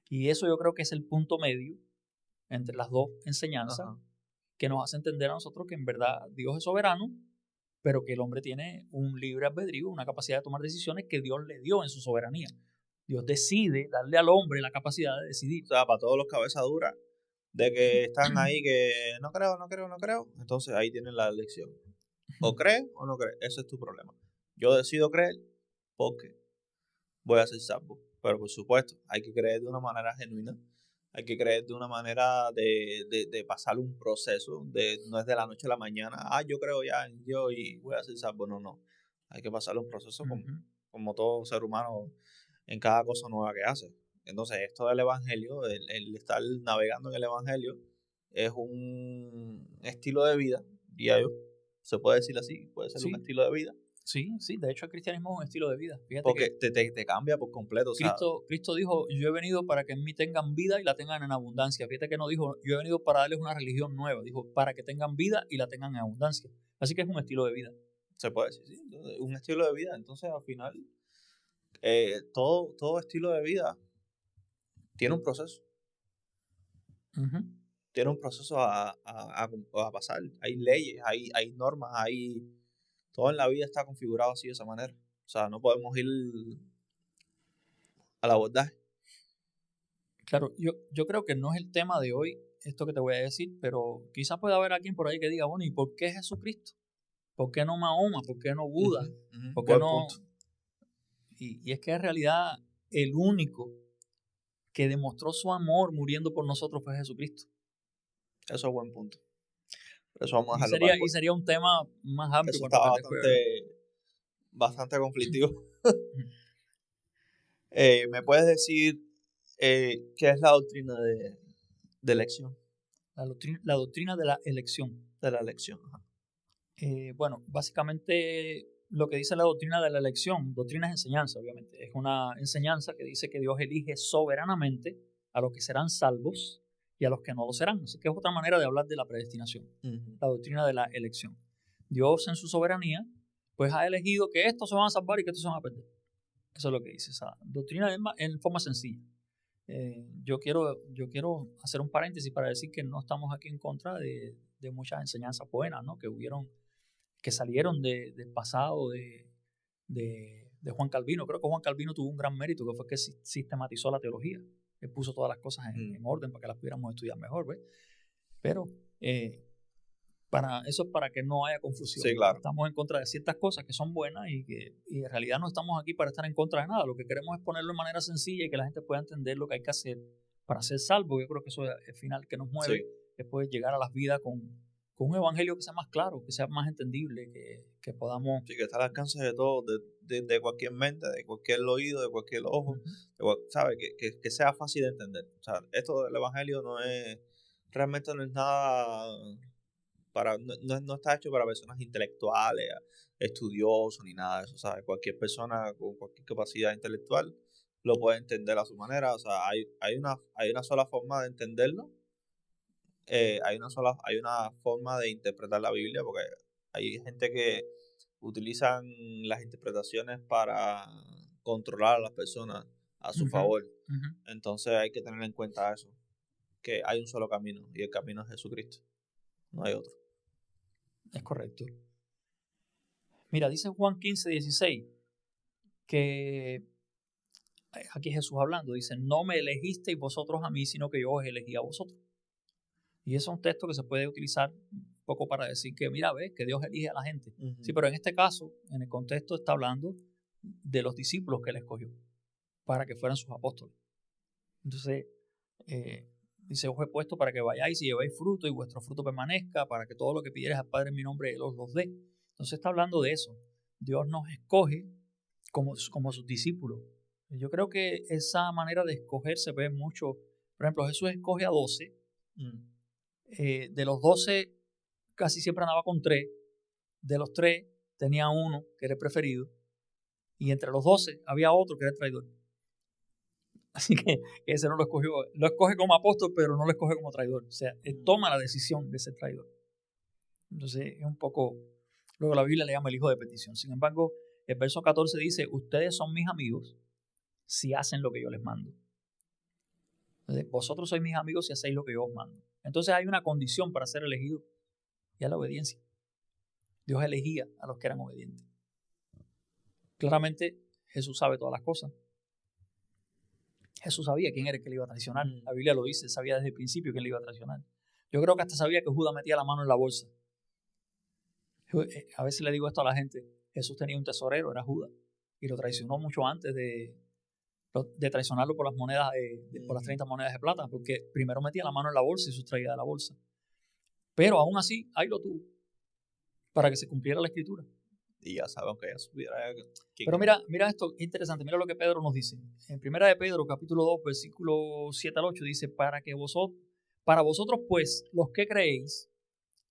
Y eso yo creo que es el punto medio entre las dos enseñanzas que nos hace entender a nosotros que en verdad Dios es soberano, pero que el hombre tiene un libre albedrío, una capacidad de tomar decisiones que Dios le dio en su soberanía. Dios decide darle al hombre la capacidad de decidir. O sea, para todos los cabezas duras de que están ahí que no creo, entonces ahí tienen la elección. O crees o no crees, ese es tu problema. Yo decido creer porque voy a ser salvo. Pero por supuesto, hay que creer de una manera genuina. Hay que creer de una manera de pasar un proceso. No es de la noche a la mañana. Yo creo ya en Dios y voy a ser salvo. No. Hay que pasar un proceso como todo ser humano en cada cosa nueva que hace. Entonces, esto del evangelio, el estar navegando en el evangelio, es un estilo de vida, diría yo. Se puede decir así, puede ser un estilo de vida. Sí, de hecho el cristianismo es un estilo de vida. Fíjate porque te cambia por completo. Cristo dijo, yo he venido para que en mí tengan vida y la tengan en abundancia. Fíjate que no dijo, yo he venido para darles una religión nueva. Dijo, para que tengan vida y la tengan en abundancia. Así que es un estilo de vida. Se puede decir, sí, un estilo de vida. Entonces, al final, todo estilo de vida tiene un proceso. Tiene un proceso a pasar. Hay leyes, hay normas, todo en la vida está configurado así de esa manera. O sea, no podemos ir al abordaje. Claro, yo creo que no es el tema de hoy esto que te voy a decir, pero quizás pueda haber alguien por ahí que diga, bueno, ¿y por qué Jesucristo? ¿Por qué no Mahoma? ¿Por qué no Buda? ¿Por qué no? Y es que en realidad el único que demostró su amor muriendo por nosotros fue Jesucristo. Eso es buen punto. Eso vamos a dejarlo y sería un tema más amplio. Eso está bastante conflictivo. ¿Me puedes decir qué es la doctrina de elección? La doctrina de la elección. De la elección. Bueno, básicamente lo que dice la doctrina de la elección, doctrina es enseñanza, obviamente. Es una enseñanza que dice que Dios elige soberanamente a los que serán salvos y a los que no lo serán. Así que es otra manera de hablar de la predestinación, la doctrina de la elección. Dios en su soberanía pues ha elegido que estos se van a salvar y que estos se van a perder. Eso es lo que dice esa doctrina en forma sencilla. Yo quiero hacer un paréntesis para decir que no estamos aquí en contra de muchas enseñanzas buenas, ¿no? que salieron del pasado de Juan Calvino. Creo que Juan Calvino tuvo un gran mérito, que fue que sistematizó la teología. Él puso todas las cosas en orden para que las pudiéramos estudiar mejor, ¿ves? Pero eso es para que no haya confusión. Sí, claro. Estamos en contra de ciertas cosas que son buenas y en realidad no estamos aquí para estar en contra de nada. Lo que queremos es ponerlo de manera sencilla y que la gente pueda entender lo que hay que hacer para ser salvo. Yo creo que eso es el final que nos mueve, es poder llegar a las vidas con un evangelio que sea más claro, que sea más entendible, que podamos... Sí, que está al alcance de todo, de cualquier mente, de cualquier oído, de cualquier ojo, ¿sabe? Que sea fácil de entender. O sea, esto del evangelio realmente no es nada... No está hecho para personas intelectuales, estudiosos, ni nada de eso. ¿Sabes? Cualquier persona con cualquier capacidad intelectual lo puede entender a su manera. O sea, hay una sola forma de entenderlo. Hay una forma de interpretar la Biblia, porque hay gente que utilizan las interpretaciones para controlar a las personas a su favor. Entonces hay que tener en cuenta eso, que hay un solo camino y el camino es Jesucristo, no hay otro. Es correcto. Mira, dice Juan 15:16 que aquí Jesús hablando, dice, no me elegisteis vosotros a mí, sino que yo os elegí a vosotros. Y eso es un texto que se puede utilizar un poco para decir que, mira, ves, que Dios elige a la gente. Sí, pero en este caso, en el contexto está hablando de los discípulos que él escogió para que fueran sus apóstoles. Entonces, dice, os he puesto para que vayáis y llevéis fruto y vuestro fruto permanezca, para que todo lo que pidierais al Padre en mi nombre Él os los dé. Entonces está hablando de eso. Dios nos escoge como sus discípulos. Yo creo que esa manera de escoger se ve mucho. Por ejemplo, Jesús escoge a 12. De los 12 casi siempre andaba con 3. De los 3 tenía uno que era el preferido. Y entre los 12 había otro que era el traidor. Así que ese no lo escogió. Lo escoge como apóstol, pero no lo escoge como traidor. O sea, él toma la decisión de ser traidor. Entonces es un poco, luego la Biblia le llama el hijo de petición. Sin embargo, el verso 14 dice, ustedes son mis amigos si hacen lo que yo les mando. Entonces, vosotros sois mis amigos si hacéis lo que yo os mando. Entonces hay una condición para ser elegido y es la obediencia. Dios elegía a los que eran obedientes. Claramente Jesús sabe todas las cosas. Jesús sabía quién era el que le iba a traicionar. La Biblia lo dice, sabía desde el principio quién le iba a traicionar. Yo creo que hasta sabía que Judas metía la mano en la bolsa. A veces le digo esto a la gente, Jesús tenía un tesorero, era Judas, y lo traicionó mucho antes de traicionarlo por las monedas, por las 30 monedas de plata, porque primero metía la mano en la bolsa y sustraía de la bolsa. Pero aún así, ahí lo tuvo, para que se cumpliera la escritura. Y ya sabemos que ya supiera. Pero mira esto, es interesante, mira lo que Pedro nos dice. En 1 de Pedro, capítulo 2, versículo 7 al 8, dice, para vosotros pues, los que creéis,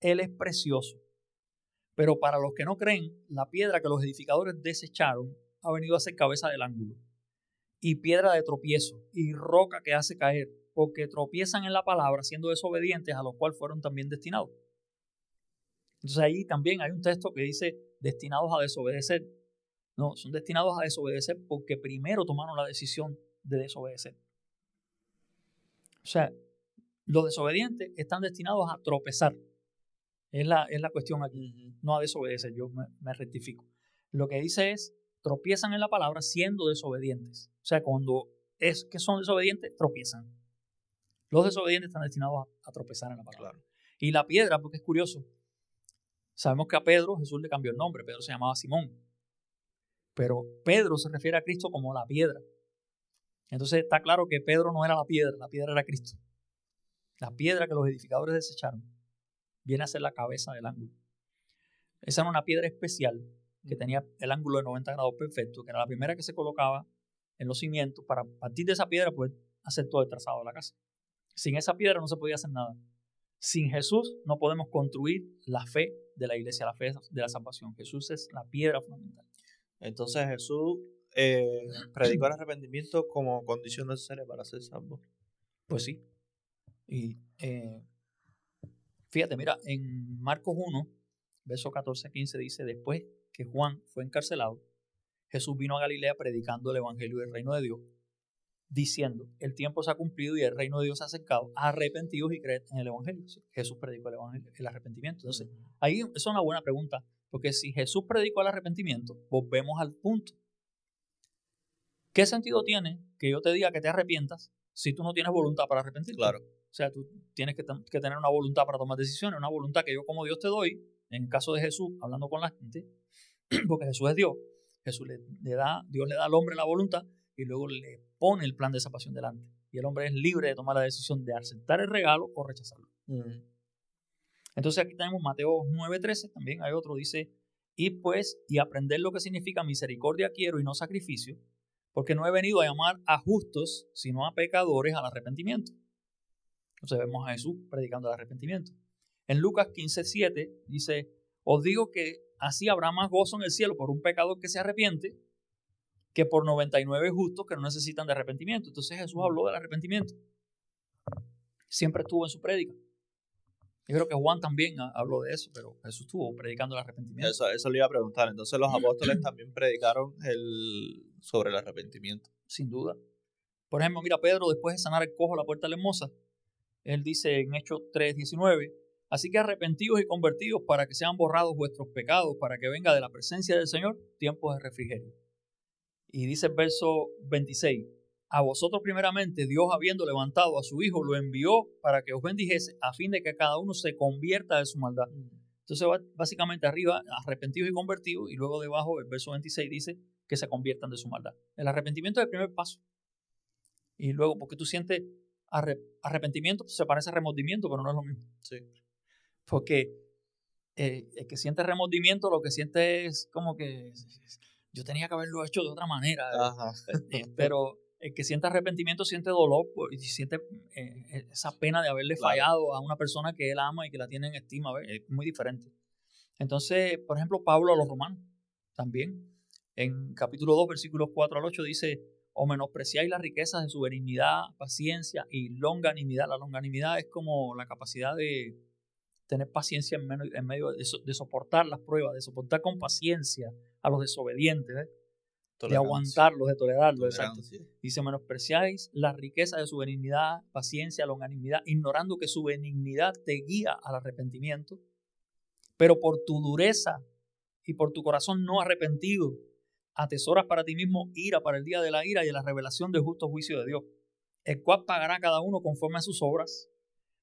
Él es precioso. Pero para los que no creen, la piedra que los edificadores desecharon ha venido a ser cabeza del ángulo, y piedra de tropiezo, y roca que hace caer, porque tropiezan en la palabra, siendo desobedientes, a los cuales fueron también destinados. Entonces ahí también hay un texto que dice, destinados a desobedecer. No, son destinados a desobedecer porque primero tomaron la decisión de desobedecer. O sea, los desobedientes están destinados a tropezar. Es la cuestión aquí, no a desobedecer, yo me rectifico. Lo que dice es, tropiezan en la palabra siendo desobedientes. O sea, cuando es que son desobedientes, tropiezan. Los desobedientes están destinados a tropezar en la palabra. Claro. Y la piedra, porque es curioso, sabemos que a Pedro Jesús le cambió el nombre, Pedro se llamaba Simón. Pero Pedro se refiere a Cristo como la piedra. Entonces está claro que Pedro no era la piedra era Cristo. La piedra que los edificadores desecharon viene a ser la cabeza del ángulo. Esa era una piedra especial que tenía el ángulo de 90 grados perfecto, que era la primera que se colocaba en los cimientos para partir de esa piedra poder hacer todo el trazado de la casa. Sin esa piedra no se podía hacer nada. Sin Jesús no podemos construir la fe de la iglesia, la fe de la salvación. Jesús es la piedra fundamental. Entonces Jesús predicó el arrepentimiento como condición necesaria para ser salvo. Pues sí. Y fíjate, mira, en Marcos 1, verso 14-15 dice, después que Juan fue encarcelado, Jesús vino a Galilea predicando el evangelio del reino de Dios, diciendo, el tiempo se ha cumplido y el reino de Dios se ha acercado, arrepentidos y creed en el evangelio. Jesús predicó el evangelio, el arrepentimiento. Entonces, ahí es una buena pregunta, porque si Jesús predicó el arrepentimiento, volvemos al punto. ¿Qué sentido tiene que yo te diga que te arrepientas si tú no tienes voluntad para arrepentirte? Claro. O sea, tú tienes que tener una voluntad para tomar decisiones, una voluntad que yo como Dios te doy, en el caso de Jesús, hablando con la gente, porque Jesús es Dios. Dios le da al hombre la voluntad y luego le pone el plan de salvación delante. Y el hombre es libre de tomar la decisión de aceptar el regalo o rechazarlo. Entonces aquí tenemos Mateo 9:13, también hay otro, dice, y aprender lo que significa misericordia quiero y no sacrificio, porque no he venido a llamar a justos, sino a pecadores al arrepentimiento. Entonces vemos a Jesús predicando el arrepentimiento. En Lucas 15:7 dice, os digo que así habrá más gozo en el cielo por un pecador que se arrepiente que por 99 justos que no necesitan de arrepentimiento. Entonces Jesús habló del arrepentimiento. Siempre estuvo en su prédica. Yo creo que Juan también habló de eso, pero Jesús estuvo predicando el arrepentimiento. Eso le iba a preguntar. Entonces los apóstoles también predicaron sobre el arrepentimiento. Sin duda. Por ejemplo, mira, Pedro, después de sanar el cojo a la puerta de la hermosa, él dice en Hechos 3:19, así que arrepentidos y convertidos para que sean borrados vuestros pecados, para que venga de la presencia del Señor tiempos de refrigerio. Y dice el verso 26, a vosotros primeramente Dios habiendo levantado a su Hijo lo envió para que os bendijese a fin de que cada uno se convierta de su maldad. Entonces básicamente arriba arrepentidos y convertidos y luego debajo el verso 26 dice que se conviertan de su maldad. El arrepentimiento es el primer paso. Y luego porque tú sientes arrepentimiento se parece a remordimiento, pero no es lo mismo. Sí. Porque el que siente remordimiento lo que siente es como que yo tenía que haberlo hecho de otra manera. Ajá. Pero el que siente arrepentimiento siente dolor y siente esa pena de haberle fallado a una persona que él ama y que la tiene en estima. ¿Ves? Es muy diferente. Entonces, por ejemplo, Pablo a los romanos también, en capítulo 2, versículos 4 al 8 dice, o menospreciáis las riquezas de su benignidad, paciencia y longanimidad. La longanimidad es como la capacidad de tener paciencia en medio de soportar las pruebas, de soportar con paciencia a los desobedientes, ¿ves? De aguantarlos, de tolerarlos. Exacto. Dice, menospreciáis las riquezas de su benignidad, paciencia, longanimidad, ignorando que su benignidad te guía al arrepentimiento, pero por tu dureza y por tu corazón no arrepentido, atesoras para ti mismo ira para el día de la ira y de la revelación del justo juicio de Dios, el cual pagará cada uno conforme a sus obras.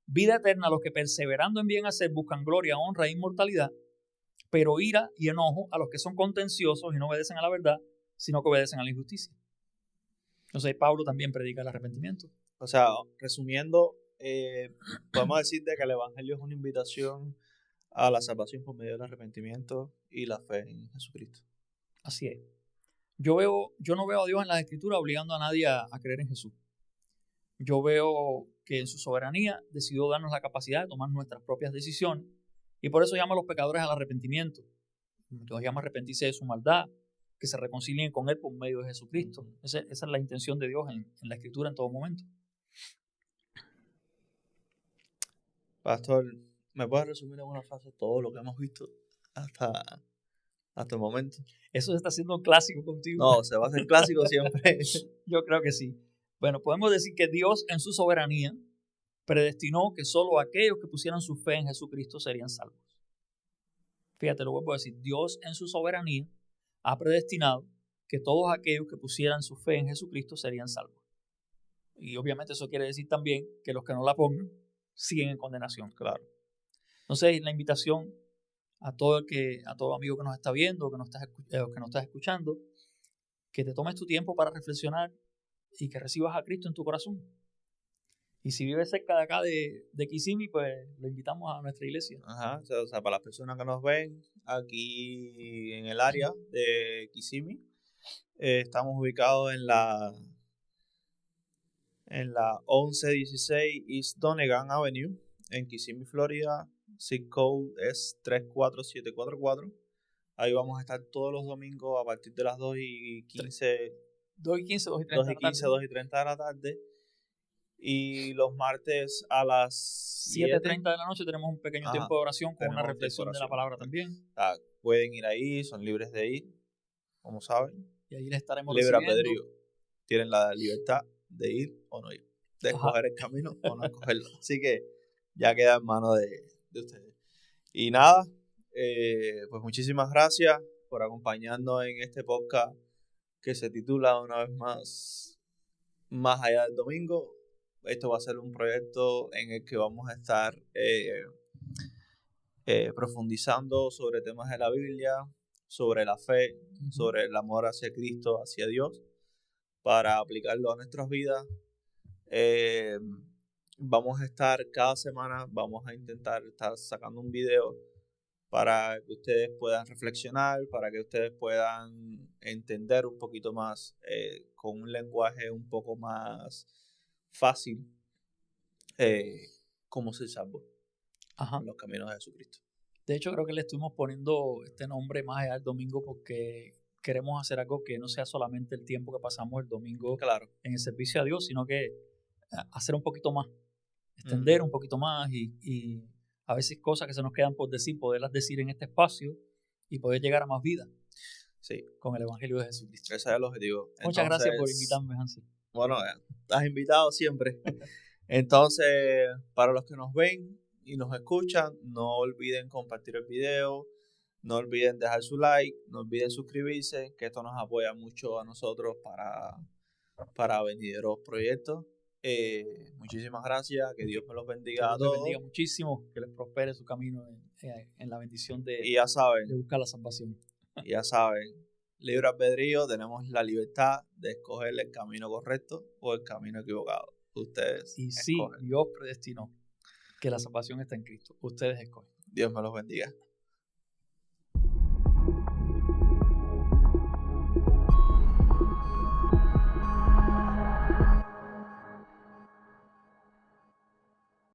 Vida eterna a los que perseverando en bien hacer buscan gloria, honra e inmortalidad, pero ira y enojo a los que son contenciosos y no obedecen a la verdad, sino que obedecen a la injusticia. Entonces Pablo también predica el arrepentimiento. O sea, resumiendo, podemos decir que el evangelio es una invitación a la salvación por medio del arrepentimiento y la fe en Jesucristo. Así es. Yo no veo a Dios en las Escrituras obligando a nadie a creer en Jesús. Yo veo que en su soberanía decidió darnos la capacidad de tomar nuestras propias decisiones y por eso llama a los pecadores al arrepentimiento. Los llama a arrepentirse de su maldad, que se reconcilien con Él por medio de Jesucristo. Esa es la intención de Dios en la Escritura en todo momento. Pastor, ¿me puedes resumir en una frase todo lo que hemos visto hasta el momento? Eso se está haciendo un clásico contigo. No, se va a hacer clásico siempre. Yo creo que sí. Bueno, podemos decir que Dios en su soberanía predestinó que solo aquellos que pusieran su fe en Jesucristo serían salvos. Fíjate, lo vuelvo a decir. Dios en su soberanía ha predestinado que todos aquellos que pusieran su fe en Jesucristo serían salvos. Y obviamente eso quiere decir también que los que no la pongan siguen en condenación. Claro. Entonces, la invitación a todo amigo que nos está viendo, que nos estás escuchando, que te tomes tu tiempo para reflexionar y que recibas a Cristo en tu corazón. Y si vives cerca de acá de Kissimmee, pues lo invitamos a nuestra iglesia. Ajá, o sea, para las personas que nos ven aquí en el área de Kissimmee, estamos ubicados en la 1116 East Donegan Avenue, en Kissimmee, Florida. Zip code es 34744. Ahí vamos a estar todos los domingos a partir de las 2:15, 2:30 de la tarde. Y los martes a las 7:30 de la noche tenemos un pequeño tiempo de oración con una reflexión de la palabra también. Pueden ir ahí, son libres de ir, como saben. Y ahí les estaremos libre albedrío. Tienen la libertad de ir o no ir, de escoger el camino o no escogerlo. Así que ya queda en manos de ustedes. Y nada, pues muchísimas gracias por acompañarnos en este podcast que se titula una vez más allá del domingo. Esto va a ser un proyecto en el que vamos a estar profundizando sobre temas de la Biblia, sobre la fe, sobre el amor hacia Cristo, hacia Dios, para aplicarlo a nuestras vidas. Vamos a estar cada semana, vamos a intentar estar sacando un video para que ustedes puedan reflexionar, para que ustedes puedan entender un poquito más, con un lenguaje un poco más fácil, cómo ser salvo en los caminos de Jesucristo. De hecho, creo que le estuvimos poniendo este nombre más allá del domingo porque queremos hacer algo que no sea solamente el tiempo que pasamos el domingo en el servicio a Dios, sino que hacer un poquito más, extender un poquito más y a veces cosas que se nos quedan por decir, poderlas decir en este espacio y poder llegar a más vida con el Evangelio de Jesucristo. Ese es el objetivo. Muchas gracias por invitarme, Hansel. Bueno, estás invitado siempre. Entonces, para los que nos ven y nos escuchan, no olviden compartir el video, no olviden dejar su like, no olviden suscribirse, que esto nos apoya mucho a nosotros para venideros proyectos. Muchísimas gracias, que Dios me los bendiga a todos. Dios bendiga muchísimo, que les prospere su camino en la bendición de buscar la salvación. Y ya saben, libre albedrío, tenemos la libertad de escoger el camino correcto o el camino equivocado. Ustedes escogen. Dios predestinó que la salvación está en Cristo. Ustedes escogen. Dios me los bendiga.